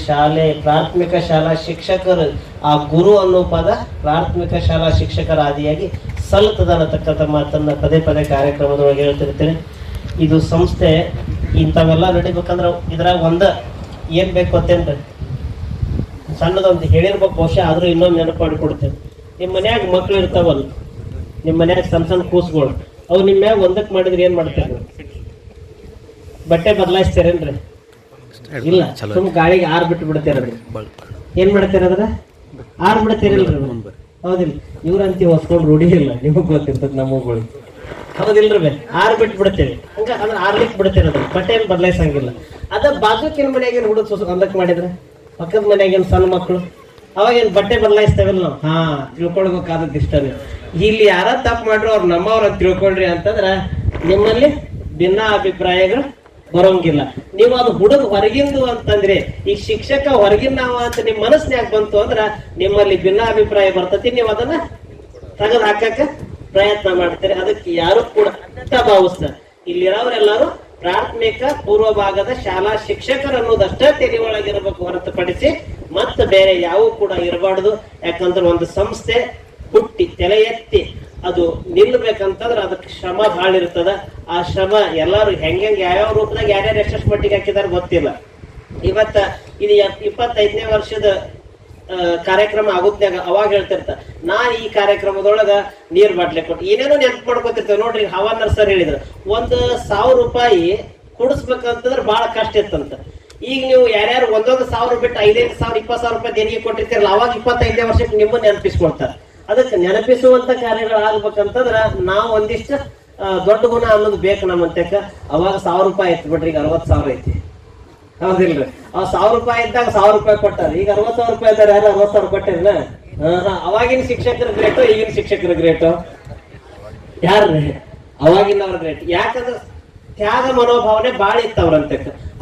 ಪ್ರಾಥಮಿಕ ಶಾಲಾ ಶಿಕ್ಷಕರು, ಆ ಗುರು ಅನ್ನೋ ಪದ ಪ್ರಾಥಮಿಕ ಶಾಲಾ ಶಿಕ್ಷಕರ ಆದಿಯಾಗಿ ಸಲ್ಲುತ್ತದೆ ಅನ್ನತಕ್ಕಂಥ ಮಾತನ್ನ ಪದೇ ಪದೇ ಕಾರ್ಯಕ್ರಮದೊಳಗೆ ಹೇಳ್ತಿರ್ತೇನೆ. ಇದು ಸಂಸ್ಥೆ ಇಂಥವೆಲ್ಲ ನಡಿಬೇಕಂದ್ರೆ ಇದ್ರಾಗ ಏನ್ ಬೇಕು ಅಂತೇನ್ರಿ, ಸಣ್ಣದೊಂದು ಹೇಳಿರ್ಬೇಕು ಬಹುಶಃ, ಆದ್ರೂ ಇನ್ನೊಂದು ನೆನಪು ಮಾಡಿಕೊಡ್ತೇನೆ. ನಿಮ್ಮ ಮನ್ಯಾಗ ಮಕ್ಳು ಇರ್ತಾವಲ್ಲ, ನಿಮ್ಮ ಮನ್ಯಾಗ ಸಣ್ಣ ಕೂಸ್ಗಳು, ಅವು ನಿಮ್ಮ ಮ್ಯಾಗ ಒಂದಕ್ಕೆ ಮಾಡಿದ್ರೆ ಏನ್ ಮಾಡ್ತೀರಿ? ಬಟ್ಟೆ ಬದಲಾಯಿಸ್ತೀರೇನ್ರಿ? ಇಲ್ಲ, ಸುಮ್ ಗಾಳಿಗೆ ಆರ್ ಬಿಟ್ಟು ಬಿಡ್ತೀರದ್ರಿ. ಏನ್ ಮಾಡ್ತೀರದ್ರ? ಆರ್ ಬಿಡ್ತೀರಿಲ್ರಿ? ಹೌದಿಲ್ಲ? ಇವ್ರಂತಿ ಹೊಸ್ಕೊಂಡು ರೂಢಿ ಇಲ್ಲ, ನಿಮಗ್ ಗೊತ್ತಿರ್ತದ ನಮ್ಮಗಳು. ಹೌದಿಲ್ರಿ? ಆರ್ ಬಿಟ್ಟು ಬಿಡ್ತೇವೆ, ಹಂಗ ಅಂದ್ರೆ ಆರ್ಲಿಕ್ಕೆ ಬಿಡ್ತೀರದ್ರ, ಬಟ್ಟೆ ಏನ್ ಬದಲಾಯಿಸಂಗಿಲ್ಲ. ಅದ ಬಾಜುಕಿನ ಮನ್ಯಾಗೇನ್ ಹುಡುಗ ಒಂದಕ್ಕೆ ಮಾಡಿದ್ರೆ, ಪಕ್ಕದ ಮನ್ಯಾಗೇನ್ ಸಣ್ಣ ಮಕ್ಕಳು, ಅವಾಗೇನ್ ಬಟ್ಟೆ ಬದಲಾಯಿಸ್ತೇವಲ್ಲ ನಾವು. ತಿಳ್ಕೊಳ್ಬೇಕಾದದ್ದು ಇಷ್ಟನೇ. ಇಲ್ಲಿ ಯಾರ ತಪ್ಪು ಮಾಡ್ರು ಅವ್ರು ನಮ್ಮವ್ರ ಅಂತ ತಿಳ್ಕೊಂಡ್ರಿ ಅಂತಂದ್ರ ನಿಮ್ಮಲ್ಲಿ ಭಿನ್ನ ಅಭಿಪ್ರಾಯಗಳು ಬರೋಂಗಿಲ್ಲ. ನೀವು ಅದು ಹುಡುಗ ಹೊರಗಿಂದು ಅಂತಂದ್ರೆ, ಈ ಶಿಕ್ಷಕ ಹೊರಗಿನ ಅಂತ ನಿಮ್ ಮನಸ್ನ್ಯಾಗ ಬಂತು ಅಂದ್ರ ನಿಮ್ಮಲ್ಲಿ ಭಿನ್ನ ಅಭಿಪ್ರಾಯ ಬರ್ತತಿ. ನೀವು ಅದನ್ನ ತೆಗೆದು ಹಾಕಕ್ಕ ಪ್ರಯತ್ನ ಮಾಡ್ತಾರೆ. ಅದಕ್ಕೆ ಯಾರು ಕೂಡ ಅನ್ಯತಾ ಭಾವಿಸ್ತಾರೆ. ಇಲ್ಲಿರೋರೆಲ್ಲರೂ ಪ್ರಾಥಮಿಕ ಪೂರ್ವ ಭಾಗದ ಶಾಲಾ ಶಿಕ್ಷಕರು ಅನ್ನೋದಷ್ಟೇ ತಲೆ ಒಳಗಿರ್ಬೇಕು ಹೊರತುಪಡಿಸಿ ಮತ್ತೆ ಬೇರೆ ಯಾವ ಕೂಡ ಇರಬಾರ್ದು. ಯಾಕಂದ್ರೆ ಒಂದು ಸಂಸ್ಥೆ ಹುಟ್ಟಿ ತಲೆ ಎತ್ತಿ ಅದು ನಿಲ್ಬೇಕಂತಂದ್ರೆ ಅದಕ್ಕೆ ಶ್ರಮ ಬಹಳ ಇರ್ತದ. ಆ ಶ್ರಮ ಎಲ್ಲಾರು ಹೆಂಗ್ ಯಾವ್ಯಾವ ರೂಪದಾಗ ಯಾರ್ಯಾರು ಎಷ್ಟೆಷ್ಟು ಮಟ್ಟಿಗೆ ಹಾಕಿದಾರೆ ಗೊತ್ತಿಲ್ಲ. ಇವತ್ತ ಇದು 25ನೇ ವರ್ಷದ ಕಾರ್ಯಕ್ರಮ ಆಗುತ್ತಾಗ ಅವಾಗ ಹೇಳ್ತಿರ್ತ ನಾನ್ ಈ ಕಾರ್ಯಕ್ರಮದೊಳಗ ನೀರ್ ಬಾಟ್ಲೆ ಕೊಟ್ಟು ಏನೇನೋ ನೆನಪು ಮಾಡ್ಕೊತಿರ್ತೇವೆ. ನೋಡ್ರಿ ಹವಾನರ್ ಸರ್ ಹೇಳಿದ್ರು 1,000 ರೂಪಾಯಿ ಕುಡಿಸ್ಬೇಕಂತಂದ್ರೆ ಬಹಳ ಕಷ್ಟ ಇತ್ತಂತ. ಈಗ ನೀವು ಯಾರ್ಯಾರು 1,000 ಬಿಟ್ಟು 5,000 20,000 ರೂಪಾಯಿ ದೇಣಿಗೆ ಕೊಟ್ಟಿರ್ತೀರಲ್ಲ, ಅವಾಗ 25ನೇ ವರ್ಷಕ್ಕೆ ನಿಮ್ಮ ನೆನಪಿಸ್ಕೊಳ್ತಾರೆ. ಅದಕ್ಕೆ ನೆನಪಿಸುವಂತ ಕಾರ್ಯಗಳು ಆಗ್ಬೇಕಂತಂದ್ರ ನಾವು ಒಂದಿಷ್ಟು ದೊಡ್ಡ ಗುಣ ಅನ್ನೋದು ಬೇಕು ನಮ್ಮಂತಕ್ಕ. ಅವಾಗ 1,000 ರೂಪಾಯಿ ಐತಿ ಬಿಡ್ರಿ, ಈಗ 60,000 ಐತಿ. ಹೌದಿಲ್ರಿ? 1,000 ರೂಪಾಯಿ ಇದ್ದಾಗ 1,000 ರೂಪಾಯಿ ಕೊಟ್ಟಾರ. ಈಗ 60,000 ರೂಪಾಯಿ ಇದ್ದಾರೆ, ಯಾರು 60,000 ಕೊಟ್ಟಿರನ? ಅವಾಗಿನ ಶಿಕ್ಷಕರು ಗ್ರೇಟು, ಈಗಿನ ಶಿಕ್ಷಕರು ಗ್ರೇಟು? ಯಾರ್ರಿ? ಅವಾಗಿನವ್ರ ಗ್ರೇಟ್. ಯಾಕಂದ್ರೆ ತ್ಯಾಗ ಮನೋಭಾವನೆ ಬಾಳ ಇತ್ತವ್ರಂತ.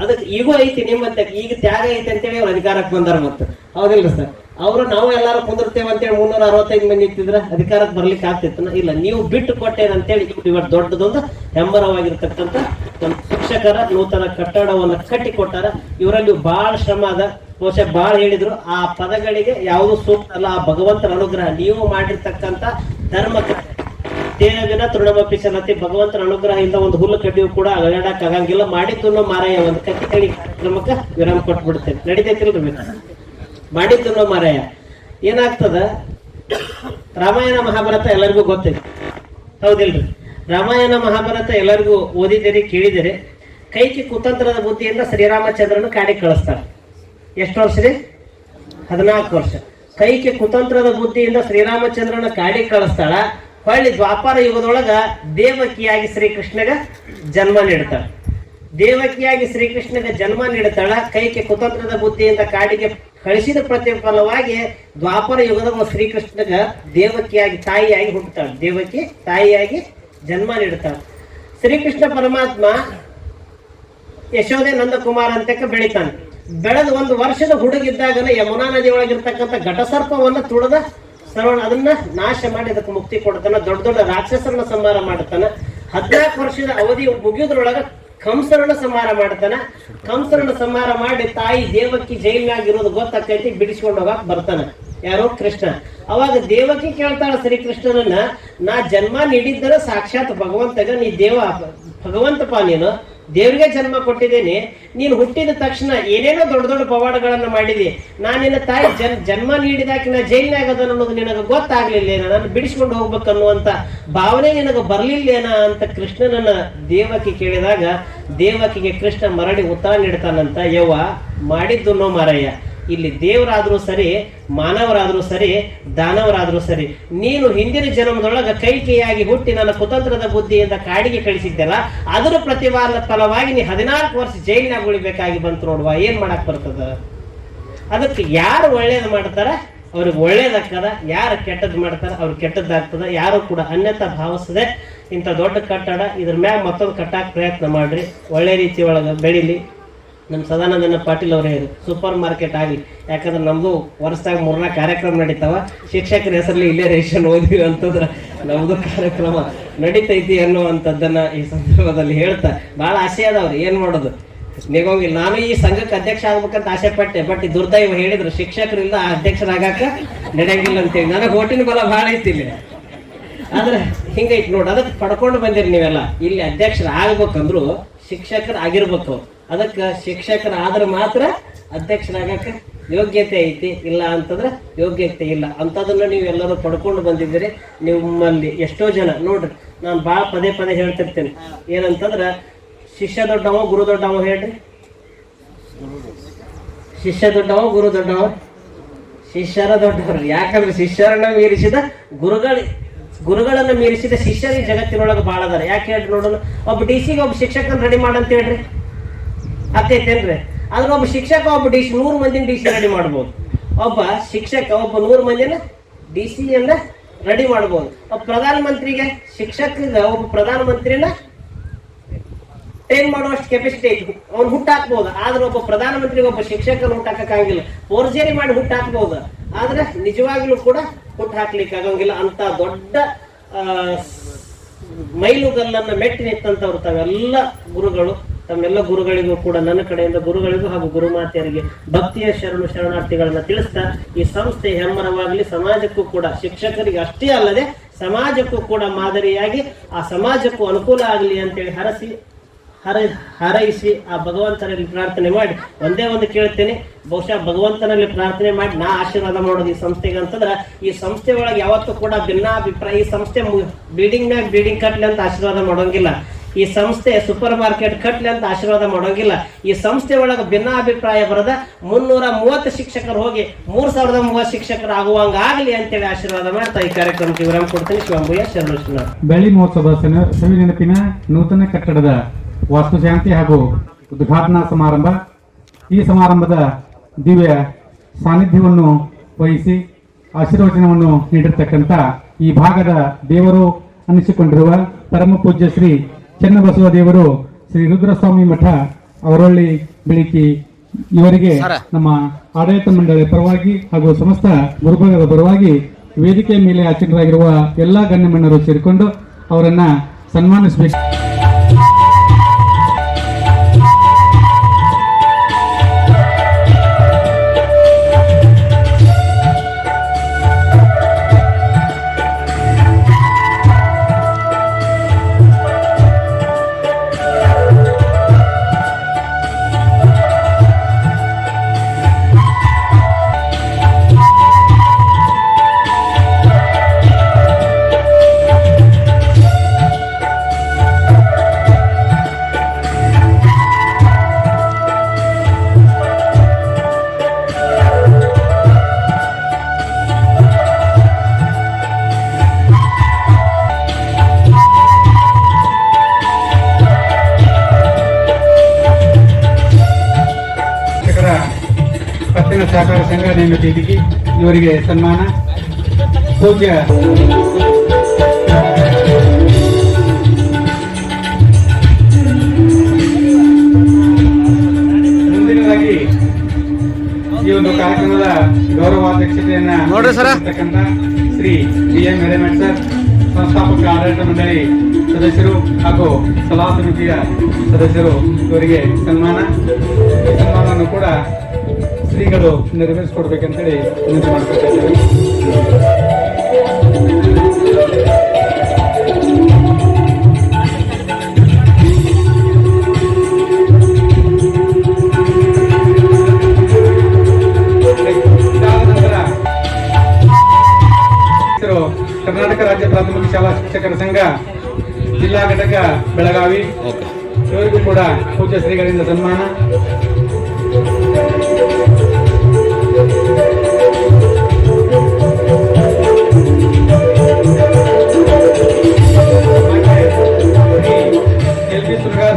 ಅದಕ್ಕೆ ಈಗೂ ಐತಿ ನಿಮ್ಮಂತ. ಈಗ ತ್ಯಾಗ ಐತಿ ಅಂತೇಳಿ ಅವ್ರು ಅಧಿಕಾರಕ್ಕೆ ಬಂದಾರ. ಮತ್ತೆ ಹೌದಿಲ್ರಿ ಸರ್? ಅವರು ನಾವು ಎಲ್ಲಾರು ಕುಂದಿರ್ತೇವೆ ಅಂತೇಳಿ 365 ಮಂದಿ ಇತ್ತಿದ್ರ ಅಧಿಕಾರಕ್ಕೆ ಬರ್ಲಿಕ್ಕೆ ಆಗ್ತಿತ್ತು? ಇಲ್ಲ, ನೀವು ಬಿಟ್ಟು ಕೊಟ್ಟೇನಂತೇಳಿ ಇವತ್ತು ದೊಡ್ಡದೊಂದು ಹೆಮ್ಮರವಾಗಿರ್ತಕ್ಕಂಥ ನಮ್ಮ ಶಿಕ್ಷಕರ ನೂತನ ಕಟ್ಟಡವನ್ನು ಕಟ್ಟಿ ಕೊಟ್ಟಾರ. ಇವರಲ್ಲಿ ಬಹಳ ಶ್ರಮ ಅದ. ಬಹುಶಃ ಬಹಳ ಹೇಳಿದ್ರು, ಆ ಪದಗಳಿಗೆ ಯಾವುದು ಸೂಕ್ತ ಅಲ್ಲ. ಆ ಭಗವಂತನ ಅನುಗ್ರಹ ನೀವು ಮಾಡಿರ್ತಕ್ಕಂಥ ಧರ್ಮ ತೇನವಿನ ತೃಣಮಪಿ ಚಲತಿ. ಭಗವಂತನ ಅನುಗ್ರಹ ಇಂದ ಒಂದು ಹುಲ್ಲು ಕಡ್ಡಿಯು ಕೂಡ ಅಗಡಕ್ ಆಗಂಗಿಲ್ಲ. ಮಾಡಿದ್ದು ಮಾರಾಯ ಒಂದು ಕತ್ತಿ ಕಡಿ ಕಾರ್ಯಕ್ರಮಕ್ಕೆ ವಿರಾಮ ಕೊಟ್ಬಿಡ್ತೇನೆ. ನಡೀತೈತಿಲ್ರಿ? ಮಾಡಿದ್ದು ಮಾರಾಯ ಏನಾಗ್ತದ? ರಾಮಾಯಣ ಮಹಾಭಾರತ ಎಲ್ಲರಿಗೂ ಗೊತ್ತಿದೆ, ಹೌದಿಲ್ರಿ? ರಾಮಾಯಣ ಮಹಾಭಾರತ ಎಲ್ಲರಿಗೂ ಓದಿದಿರಿ, ಕೇಳಿದಿರಿ. ಕೈಕಿ ಕುತಂತ್ರದ ಬುದ್ಧಿಯಿಂದ ಶ್ರೀರಾಮಚಂದ್ರನ ಕಾಡಿಗೆ ಕಳಿಸ್ತಾರೆ. ಎಷ್ಟು ವರ್ಷ ರೀ? 14 ವರ್ಷ. ಕೈಕಿ ಕುತಂತ್ರದ ಬುದ್ಧಿಯಿಂದ ಶ್ರೀರಾಮಚಂದ್ರನ ಕಾಡಿಗೆ ಕಳಿಸ್ತಾಳ. ಹೊಳ್ಳಿ ದ್ವಾಪರ ಯುಗದೊಳಗ ದೇವಕಿಯಾಗಿ ಶ್ರೀಕೃಷ್ಣಗ ಜನ್ಮ ನೀಡ್ತಾಳ. ದೇವಕಿಯಾಗಿ ಶ್ರೀಕೃಷ್ಣಗೆ ಜನ್ಮ ನೀಡ್ತಾಳ. ಕೈಕೆ ಕುತಂತ್ರದ ಬುದ್ಧಿಯಿಂದ ಕಾಡಿಗೆ ಕಳಿಸಿದ ಪ್ರತಿಫಲವಾಗಿ ದ್ವಾಪರ ಯುಗದ ಶ್ರೀಕೃಷ್ಣಗ ದೇವಕಿಯಾಗಿ ತಾಯಿಯಾಗಿ ಹುಟ್ಟುತ್ತಾಳೆ. ದೇವಕಿ ತಾಯಿಯಾಗಿ ಜನ್ಮ ನೀಡ್ತಾಳೆ. ಶ್ರೀಕೃಷ್ಣ ಪರಮಾತ್ಮ ಯಶೋದೆ ನಂದಕುಮಾರ ಅಂತಕ್ಕೆ ಬೆಳಿತಾನೆ. ಬೆಳೆದ 1 ವರ್ಷದ ಹುಡುಗಿದ್ದಾಗನ ಯಮುನಾ ನದಿ ಒಳಗಿರ್ತಕ್ಕಂಥ ಘಟಸರ್ಪವನ್ನ ತುಳಿದ ಶ್ರವಣ ಅದನ್ನ ನಾಶ ಮಾಡಿ ಅದಕ್ಕೆ ಮುಕ್ತಿ ಕೊಡ್ತಾನ. ದೊಡ್ಡ ದೊಡ್ಡ ರಾಕ್ಷಸರನ್ನ ಸಂಹಾರ ಮಾಡ್ತಾನ. 14 ವರ್ಷದ ಅವಧಿ ಮುಗಿಯೋದ್ರೊಳಗ ಕಂಸರನ್ನ ಸಂಹಾರ ಮಾಡ್ತಾನ. ಕಂಸರನ್ನ ಸಂಹಾರ ಮಾಡಿ ತಾಯಿ ದೇವಕಿ ಜೈಲ್ನಾಗ ಇರೋದು ಗೊತ್ತಾಕೈತಿ, ಬಿಡಿಸ್ಕೊಂಡು ಹೋಗಕ್ ಬರ್ತಾನ. ಯಾರೋ ಕೃಷ್ಣ. ಅವಾಗ ದೇವಕಿ ಕೇಳ್ತಾಳ ಶ್ರೀಕೃಷ್ಣನನ್ನ, ನಾ ಜನ್ಮ ನೀಡಿದ್ದರ ಸಾಕ್ಷಾತ್ ಭಗವಂತಗ, ನೀ ಭಗವಂತಪ್ಪ, ನೀನು ದೇವ್ರಿಗೆ ಜನ್ಮ ಕೊಟ್ಟಿದ್ದೇನೆ. ನೀನು ಹುಟ್ಟಿದ ತಕ್ಷಣ ಏನೇನೋ ದೊಡ್ಡ ದೊಡ್ಡ ಪವಾಡಗಳನ್ನ ಮಾಡಿದಿ. ನಿನ್ನ ತಾಯಿ ಜನ್ಮ ನೀಡಿದಾಕಿ ನಾ ಜೈಲ್ನಾಗ ಅದನ್ನ ಅನ್ನೋದು ನಿನಗೆ ಗೊತ್ತಾಗ್ಲಿಲ್ಲೇನ? ನಾನು ಬಿಡಿಸ್ಕೊಂಡು ಹೋಗ್ಬೇಕನ್ನುವಂತ ಭಾವನೆ ನಿನಗೆ ಬರ್ಲಿಲ್ಲೇನ ಅಂತ ಕೃಷ್ಣನನ್ನ ದೇವಕಿ ಕೇಳಿದಾಗ ದೇವಕಿಗೆ ಕೃಷ್ಣ ಮರಳಿ ಉತ್ತರ ನೀಡ್ತಾನಂತ, ಯವ್ವ ಮಾಡಿದ್ದು ನೋ ಮಾರಯ್ಯ. ಇಲ್ಲಿ ದೇವರಾದ್ರೂ ಸರಿ, ಮಾನವರಾದ್ರೂ ಸರಿ, ದಾನವರಾದ್ರೂ ಸರಿ, ನೀನು ಹಿಂದಿನ ಜನ್ಮದೊಳಗ ಕೈಕೆಯಾಗಿ ಹುಟ್ಟಿ ನನ್ನ ಕುತಂತ್ರದ ಬುದ್ಧಿಯಿಂದ ಕಾಡಿಗೆ ಕಳಿಸಿದ್ದೆಲ್ಲ, ಅದರ ಫಲವಾಗಿ ನೀ 14 ವರ್ಷ ಜೈಲಿನಾಗ ಉಳಿಬೇಕಾಗಿ ಬಂತು ನೋಡುವ. ಏನ್ ಮಾಡಕ್ ಬರ್ತದ? ಅದಕ್ಕೆ ಯಾರು ಒಳ್ಳೇದು ಮಾಡ್ತಾರ ಅವ್ರಿಗೆ ಒಳ್ಳೇದಾಗ್ತದ, ಯಾರು ಕೆಟ್ಟದ್ ಮಾಡ್ತಾರ ಅವ್ರಿಗೆ ಕೆಟ್ಟದ್ದಾಗ್ತದ. ಯಾರು ಕೂಡ ಅನ್ಯತಾ ಭಾವಿಸದೆ ಇಂಥ ದೊಡ್ಡ ಕಟ್ಟಡ ಇದ್ರ ಮ್ಯಾಗ ಮತ್ತೊಂದು ಕಟ್ಟಾಕ ಪ್ರಯತ್ನ ಮಾಡ್ರಿ. ಒಳ್ಳೆ ರೀತಿ ಒಳಗ ಬೆಳಿಲಿ. ನಮ್ಮ ಸದಾನಂದನ ಪಾಟೀಲ್ ಅವರೇ ಸೂಪರ್ ಮಾರ್ಕೆಟ್ ಆಗಲಿ. ಯಾಕಂದ್ರೆ ನಮ್ದು ವರ್ಷದಾಗ 3-4 ಕಾರ್ಯಕ್ರಮ ನಡೀತಾವ. ಶಿಕ್ಷಕರ ಹೆಸರಲ್ಲಿ ಇಲ್ಲೇ ರೇಷನ್ ಓದಿವಿ ಅಂತಂದ್ರೆ ನಮ್ದು ಕಾರ್ಯಕ್ರಮ ನಡೀತೈತಿ ಅನ್ನುವಂಥದ್ದನ್ನ ಈ ಸಂದರ್ಭದಲ್ಲಿ ಹೇಳ್ತಾ ಬಹಳ ಆಸೆ ಅದಾವ್ರಿ. ಏನ್ ಮಾಡೋದು ನಿಗೋಂಗಿಲ್ಲ. ನಾನು ಈ ಸಂಘಕ್ಕೆ ಅಧ್ಯಕ್ಷ ಆಗ್ಬೇಕಂತ ಆಸೆ ಪಟ್ಟೆ. ಬಟ್ ಈ ದುರ್ದೈವ ಹೇಳಿದ್ರು ಶಿಕ್ಷಕರಿಂದ ಅಧ್ಯಕ್ಷರಾಗಾಕ ನಡೆಯಂಗಿಲ್ಲ ಅಂತೇಳಿ. ನನಗೆ ಓಟಿನ ಬಲ ಬಹಳ ಐತಿ ಇಲ್ಲಿ. ಆದ್ರೆ ಹಿಂಗೈತಿ ನೋಡ್ರಿ. ಅದಕ್ಕೆ ಪಡ್ಕೊಂಡು ಬಂದಿರಿ ನೀವೆಲ್ಲ. ಇಲ್ಲಿ ಅಧ್ಯಕ್ಷರ ಆಗ್ಬೇಕಂದ್ರು ಶಿಕ್ಷಕರು ಆಗಿರ್ಬೇಕು. ಅದಕ್ಕೆ ಶಿಕ್ಷಕರಾದ್ರೆ ಮಾತ್ರ ಅಧ್ಯಕ್ಷರಾಗಕ್ಕೆ ಯೋಗ್ಯತೆ ಐತಿ, ಇಲ್ಲ ಅಂತಂದ್ರೆ ಯೋಗ್ಯತೆ ಇಲ್ಲ. ಅಂಥದನ್ನ ನೀವೆಲ್ಲರೂ ಪಡ್ಕೊಂಡು ಬಂದಿದ್ದೀರಿ. ನಿಮ್ಮಲ್ಲಿ ಎಷ್ಟೋ ಜನ ನೋಡ್ರಿ, ನಾನು ಭಾಳ ಪದೇ ಹೇಳ್ತಿರ್ತೇನೆ. ಏನಂತಂದ್ರೆ ಶಿಷ್ಯ ದೊಡ್ಡವ ಗುರು ದೊಡ್ಡವ ಹೇಳ್ರಿ. ಶಿಷ್ಯ ದೊಡ್ಡವ ಗುರು ದೊಡ್ಡವ, ಶಿಷ್ಯರ ದೊಡ್ಡವರು. ಯಾಕಂದ್ರೆ ಶಿಷ್ಯರನ್ನ ಮೀರಿಸಿದ ಗುರುಗಳನ್ನ ಮೀರಿಸಿದ ಶಿಷ್ಯರಿ ಜಗತ್ತಿನೊಳಗೆ ಬಾಳ ಅದಾರ. ಯಾಕೆ ಹೇಳ್ರಿ ನೋಡೋಣ. ಒಬ್ಬ DC ಒಬ್ಬ ಶಿಕ್ಷಕನ ರೆಡಿ ಮಾಡಂತ ಹೇಳ್ರಿ, ಆಗ್ತೈತೇನ್ರಿ? ಆದ್ರೆ ಒಬ್ಬ ಶಿಕ್ಷಕ ಒಬ್ಬ DC 100 ಮಂದಿನ DC ರೆಡಿ ಮಾಡ್ಬೋದು. ಒಬ್ಬ ಶಿಕ್ಷಕ ಒಬ್ಬ 100 ಮಂದಿನ DCಯನ್ನ ರೆಡಿ ಮಾಡ್ಬೋದು. ಒಬ್ಬ ಪ್ರಧಾನ ಮಂತ್ರಿಗೆ ಶಿಕ್ಷಕ ಒಬ್ಬ ಪ್ರಧಾನ ಮಂತ್ರಿನ ಟ್ರೈನ್ ಮಾಡುವಷ್ಟು ಕೆಪಾಸಿಟಿ ಐತಿ, ಅವ್ನು ಹುಟ್ಟಾಕ್ಬಹುದು. ಆದ್ರೆ ಒಬ್ಬ ಪ್ರಧಾನ ಮಂತ್ರಿಗೆ ಒಬ್ಬ ಶಿಕ್ಷಕನ ಹುಟ್ಟಾಕಂಗಿಲ್ಲ. ಫೋರ್ಜರಿ ಮಾಡಿ ಹುಟ್ಟಾಕ್ಬಹುದು, ಆದ್ರೆ ನಿಜವಾಗ್ಲೂ ಕೂಡ ಹುಟ್ಟು ಹಾಕ್ಲಿಕ್ಕೆ ಆಗಂಗಿಲ್ಲ. ಅಂತ ದೊಡ್ಡ ಮೈಲುಗಲ್ಲನ್ನು ಮೆಟ್ಟಿ ನಿಂತಂಥವ್ರು ತಮ್ಮೆಲ್ಲ ಗುರುಗಳಿಗೂ ಕೂಡ ನನ್ನ ಕಡೆಯಿಂದ ಗುರುಗಳಿಗೂ ಹಾಗೂ ಗುರುಮಾತೆಯರಿಗೆ ಭಕ್ತಿಯ ಶರಣಾರ್ಥಿಗಳನ್ನ ತಿಳಿಸ್ತಾ ಈ ಸಂಸ್ಥೆ ಹೆಮ್ಮರವಾಗಲಿ, ಸಮಾಜಕ್ಕೂ ಕೂಡ ಶಿಕ್ಷಕರಿಗೆ ಅಷ್ಟೇ ಅಲ್ಲದೆ ಸಮಾಜಕ್ಕೂ ಕೂಡ ಮಾದರಿಯಾಗಿ ಆ ಸಮಾಜಕ್ಕೂ ಅನುಕೂಲ ಆಗಲಿ ಅಂತೇಳಿ ಹಾರೈಸಿ ಆ ಭಗವಂತನಲ್ಲಿ ಪ್ರಾರ್ಥನೆ ಮಾಡಿ ಒಂದೇ ಒಂದು ಕೇಳ್ತೇನೆ. ಬಹುಶಃ ಭಗವಂತನಲ್ಲಿ ಪ್ರಾರ್ಥನೆ ಮಾಡಿ ನಾ ಆಶೀರ್ವಾದ ಮಾಡೋದು ಈ ಸಂಸ್ಥೆಗೆ ಅಂತಂದ್ರೆ, ಈ ಸಂಸ್ಥೆ ಒಳಗೆ ಯಾವತ್ತೂ ಕೂಡ ಭಿನ್ನಾಭಿಪ್ರಾಯ, ಈ ಸಂಸ್ಥೆ ಬಿಲ್ಡಿಂಗ್ ಮ್ಯಾಗ ಬಿಲ್ಡಿಂಗ್ ಕಟ್ಲಿ ಅಂತ ಆಶೀರ್ವಾದ ಮಾಡೋಂಗಿಲ್ಲ, ಈ ಸಂಸ್ಥೆ ಸೂಪರ್ ಮಾರ್ಕೆಟ್ ಕಟ್ಲಿ ಅಂತ ಆಶೀರ್ವಾದ ಮಾಡೋಂಗಿಲ್ಲ. ಈ ಸಂಸ್ಥೆ ಒಳಗೆ ಭಿನ್ನಾಭಿಪ್ರಾಯ ಬರದ 330 ಶಿಕ್ಷಕರು ಹೋಗಿ 3030 ಶಿಕ್ಷಕರು ಆಗುವಂಗ ಆಗಲಿ ಅಂತೇಳಿ ಆಶೀರ್ವಾದ ಮಾಡ್ತಾ ಈ ಕಾರ್ಯಕ್ರಮಕ್ಕೆ ವಿರಾಮ ಕೊಡ್ತೀನಿ. ಶಿವಂಭಯ್ಯ ಶರಣ. ಬೆಳ್ಳಿ ಮಹೋತ್ಸವ ಸವಿ ನೆನಪಿನ ನೂತನ ಕಟ್ಟಡದ ವಾಸ್ತುಶಾಂತಿ ಹಾಗೂ ಉದ್ಘಾಟನಾ ಸಮಾರಂಭ. ಈ ಸಮಾರಂಭದ ದಿವ್ಯ ಸಾನ್ನಿಧ್ಯವನ್ನು ವಹಿಸಿ ಆಶೀರ್ವಚನವನ್ನು ನೀಡಿರ್ತಕ್ಕಂಥ ಈ ಭಾಗದ ದೇವರು ಅನಿಸಿಕೊಂಡಿರುವ ಪರಮ ಪೂಜ್ಯ ಶ್ರೀ ಚನ್ನಬಸವ ದೇವರು ಶ್ರೀ ರುದ್ರಸ್ವಾಮಿ ಮಠ ಅವರೊಳ್ಳಿ ಬೆಳಿಕಿ ಇವರಿಗೆ ನಮ್ಮ ಆಡಳಿತ ಮಂಡಳಿಯ ಪರವಾಗಿ ಹಾಗೂ ಸಮಸ್ತ ಗುರುಭಾಗದ ಪರವಾಗಿ ವೇದಿಕೆಯ ಮೇಲೆ ಆಚರಣರಾಗಿರುವ ಎಲ್ಲಾ ಗಣ್ಯಮಣ್ಣರು ಸೇರಿಕೊಂಡು ಅವರನ್ನ ಸನ್ಮಾನಿಸಬೇಕು. ಸಹಕಾರ ಸಂಘ ನೇಮಕ ಇವರಿಗೆ ಸನ್ಮಾನ. ಪೂಜ್ಯ ಮುಂದಿನದಾಗಿ ಈ ಒಂದು ಕಾರ್ಯಕ್ರಮದ ಗೌರವಾಧ್ಯಕ್ಷತೆಯನ್ನ ನೋಡಿರ್ತಕ್ಕಂಥ ಶ್ರೀ BM ಹಿರೇಮಠ್ ಸರ್, ಸಂಸ್ಥಾಪಕ ಆಡಳಿತ ಮಂಡಳಿ ಸದಸ್ಯರು ಹಾಗೂ ಸಲಹಾ ಸಮಿತಿಯ ಸದಸ್ಯರು, ಇವರಿಗೆ ಸನ್ಮಾನ. ಈ ಸನ್ಮಾನವನ್ನು ಕೂಡ ಶ್ರೀಗಳು ನೆರವೇರಿಸಿಕೊಡ್ಬೇಕಂತೇಳಿ ವಿನಂತಿ ಮಾಡ್ಕೊಳ್ತಿದ್ದೇವೆ. ಕರ್ನಾಟಕ ರಾಜ್ಯ ಪ್ರಾಥಮಿಕ ಶಾಲಾ ಶಿಕ್ಷಕರ ಸಂಘ ಜಿಲ್ಲಾ ಘಟಕ ಬೆಳಗಾವಿ, ಇವರಿಗೂ ಕೂಡ ಪೂಜ್ಯ ಶ್ರೀಗಳಿಂದ ಸನ್ಮಾನ.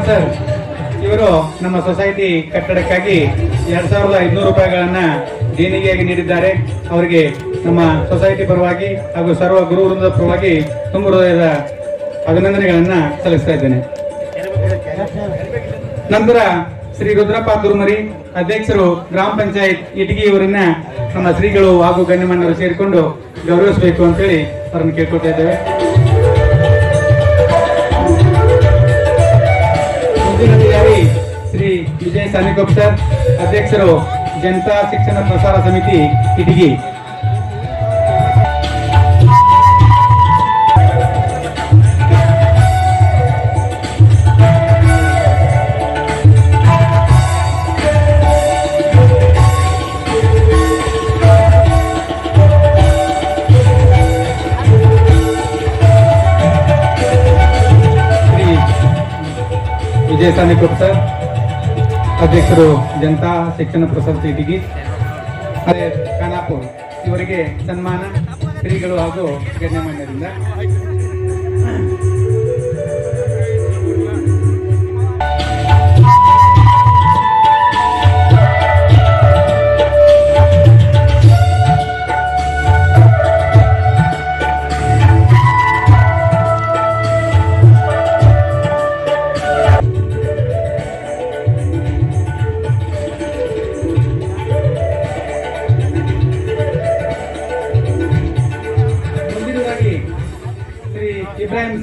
ಸರ್, ಇವರು ನಮ್ಮ ಸೊಸೈಟಿ ಕಟ್ಟಡಕ್ಕಾಗಿ 2500 ರೂಪಾಯಿಗಳನ್ನ ದೇಣಿಗೆಯಾಗಿ ನೀಡಿದ್ದಾರೆ. ಅವರಿಗೆ ನಮ್ಮ ಸೊಸೈಟಿ ಪರವಾಗಿ ಹಾಗೂ ಸರ್ವ ಗುರು ವೃಂದದ ಪರವಾಗಿ ತುಂಬ ಹೃದಯದ ಅಭಿನಂದನೆಗಳನ್ನ ಸಲ್ಲಿಸ್ತಾ ಇದ್ದೇನೆ. ನಂತರ ಶ್ರೀ ರುದ್ರಪ್ಪ ದುರ್ಮರಿ, ಅಧ್ಯಕ್ಷರು ಗ್ರಾಮ ಪಂಚಾಯತ್ ಇಟಗಿ, ಇವರನ್ನ ನಮ್ಮ ಶ್ರೀಗಳು ಹಾಗೂ ಗಣ್ಯಮಾನ್ಯರು ಸೇರಿಕೊಂಡು ಗೌರವಿಸಬೇಕು ಅಂತೇಳಿ ಅವರನ್ನು ಕೇಳ್ಕೊಳ್ತಾ ಇದ್ದೇವೆ. ಮುಂದಿನದಾಗಿ ಶ್ರೀ ವಿಜಯ್ ಸಾನಿಕೊಪ್ ಸರ್, ಅಧ್ಯಕ್ಷರು ಜನತಾ ಶಿಕ್ಷಣ ಪ್ರಸಾರ ಸಮಿತಿ ಇಟಗಿ. ವಿಜಯ ಸಾನಿಕೊಪ್ ಸರ್, ಅಧ್ಯಕ್ಷರು ಜನತಾ ಶಿಕ್ಷಣ ಪ್ರಸಾರ ಸಮಿತಿಗೆ. ಅದೇ ಖಾನಾಪುರ್, ಇವರಿಗೆ ಸನ್ಮಾನ ಶ್ರೀಗಳು ಹಾಗೂ ಗಣ್ಯಮಾನ್ಯರಿಂದ.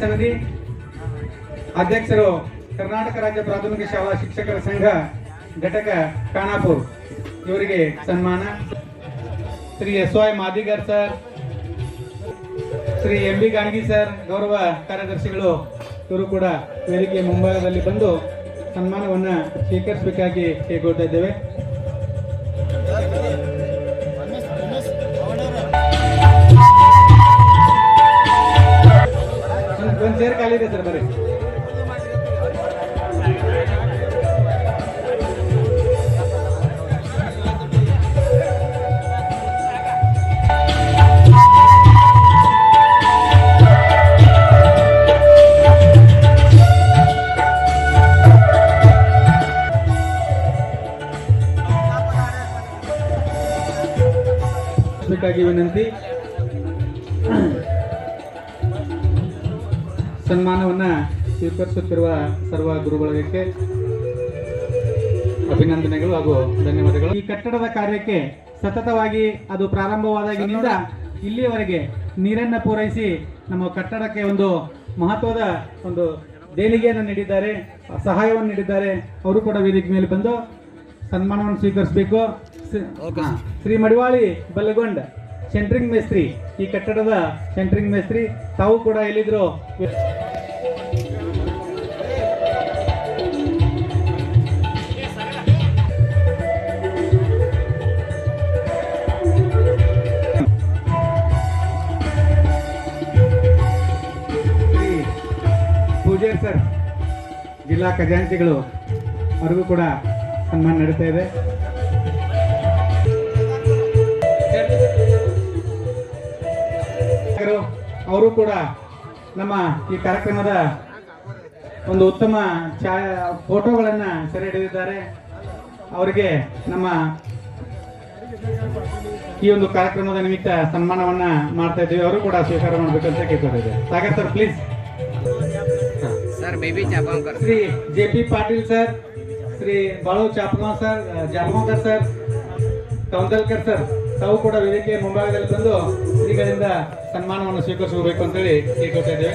ಸಮಿತಿ ಅಧ್ಯಕ್ಷರು ಕರ್ನಾಟಕ ರಾಜ್ಯ ಪ್ರಾಥಮಿಕ ಶಾಲಾ ಶಿಕ್ಷಕರ ಸಂಘ ಘಟಕ ಖಾನಾಪುರ್ ಇವರಿಗೆ ಸನ್ಮಾನ. Shri SY Madigar sir, Shri MB Ganagi sir ಗೌರವ ಕಾರ್ಯದರ್ಶಿಗಳು ಇವರು ಕೂಡ ವೇದಿಕೆ ಮುಂಭಾಗದಲ್ಲಿ ಬಂದು ಸನ್ಮಾನವನ್ನು ಸ್ವೀಕರಿಸಬೇಕಾಗಿ ಕೇಳಿಕೊಳ್ತಾ ಇದ್ದೇವೆ. ಒಂದು ಚೇರ್ ಖಾಲಿ ಇದೆ ಸರ್, ಬರ್ರಿ. ಬೇಕಾಗಿ ವಿನಂತಿ. ಸನ್ಮಾನವನ್ನ ಸ್ವೀಕರಿಸುತ್ತಿರುವ ಸರ್ವ ಗುರುಗಳಿಗೆ ಅಭಿನಂದನೆಗಳು ಹಾಗೂ ಧನ್ಯವಾದಗಳು. ಈ ಕಟ್ಟಡದ ಕಾರ್ಯಕ್ಕೆ ಸತತವಾಗಿ ಅದು ಪ್ರಾರಂಭವಾದಾಗಿನಿಂದ ಇಲ್ಲಿಯವರೆಗೆ ನೀರನ್ನು ಪೂರೈಸಿ ನಮ್ಮ ಕಟ್ಟಡಕ್ಕೆ ಒಂದು ಮಹತ್ವದ ಒಂದು ದೇಣಿಗೆಯನ್ನು ನೀಡಿದ್ದಾರೆ, ಸಹಾಯವನ್ನು ನೀಡಿದ್ದಾರೆ. ಅವರು ಕೂಡ ವೇದಿಕೆ ಮೇಲೆ ಬಂದು ಸನ್ಮಾನವನ್ನು ಸ್ವೀಕರಿಸಬೇಕು. ಶ್ರೀ ಮಡಿವಾಳಿ ಬಲ್ಲಗೊಂಡ್ ಸೆಂಟ್ರಿಂಗ್ ಮೇಸ್ತ್ರಿ, ಈ ಕಟ್ಟಡದ ಸೆಂಟ್ರಿಂಗ್ ಮೇಸ್ತ್ರಿ, ತಾವು ಕೂಡ ಎಲ್ಲಿದ್ರು ಪೂಜಾರಿ ಸರ್, ಜಿಲ್ಲಾ ಖಜಾಂಚಿಗಳು, ಅವ್ರಿಗೂ ಕೂಡ ಸನ್ಮಾನ ನಡೀತಾ ಇದೆ. ಅವರು ಕೂಡ ನಮ್ಮ ಈ ಕಾರ್ಯಕ್ರಮದ ಒಂದು ಉತ್ತಮ ಫೋಟೋಗಳನ್ನು ಸೆರೆ ಹಿಡಿದಿದ್ದಾರೆ. ಅವರಿಗೆ ನಮ್ಮ ಈ ಒಂದು ಕಾರ್ಯಕ್ರಮದ ನಿಮಿತ್ತ ಸನ್ಮಾನವನ್ನ ಮಾಡ್ತಾ ಇದ್ದೀವಿ. ಅವರು ಕೂಡ ಸ್ವೀಕಾರ ಮಾಡಬೇಕಂತ ಕೇಳ್ಕೊಂಡಿದೆ. Sagar sir please. Shri JP Patil sir, Shri Balu Japgaonkar sir, ಕೌಂದಲ್ಕರ್ sir, ತಾವು ಕೂಡ ವೇದಿಕೆ ಮುಂಭಾಗದಲ್ಲಿ ಬಂದು ಶ್ರೀಗಳಿಂದ ಸನ್ಮಾನವನ್ನು ಸ್ವೀಕರಿಸಬೇಕು ಅಂತೇಳಿ ಕೇಳ್ಕೊತಾ ಇದ್ದೇವೆ.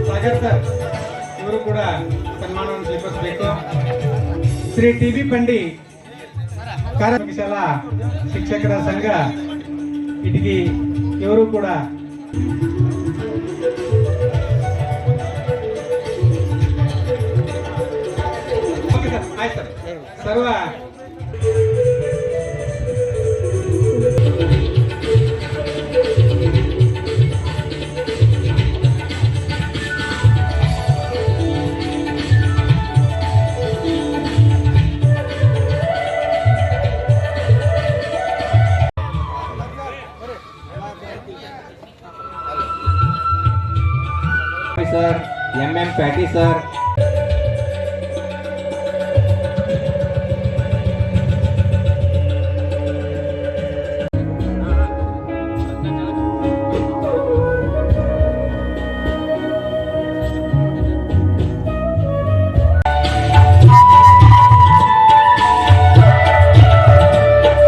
ಸಾಗರ್ ಸರ್, ಇವರು ಕೂಡ ಸನ್ಮಾನವನ್ನು ಸ್ವೀಕರಿಸಬೇಕು. ಶ್ರೀ TB ಪಂಡಿ, ಕಾರ್ಮಿಕ ಶಾಲಾ ಶಿಕ್ಷಕರ ಸಂಘ ಇಟಗಿ, ಇವರು ಕೂಡ ಸರ್ವ ಸರ್, MM ಪ್ಯಾಟಿ ಸರ್,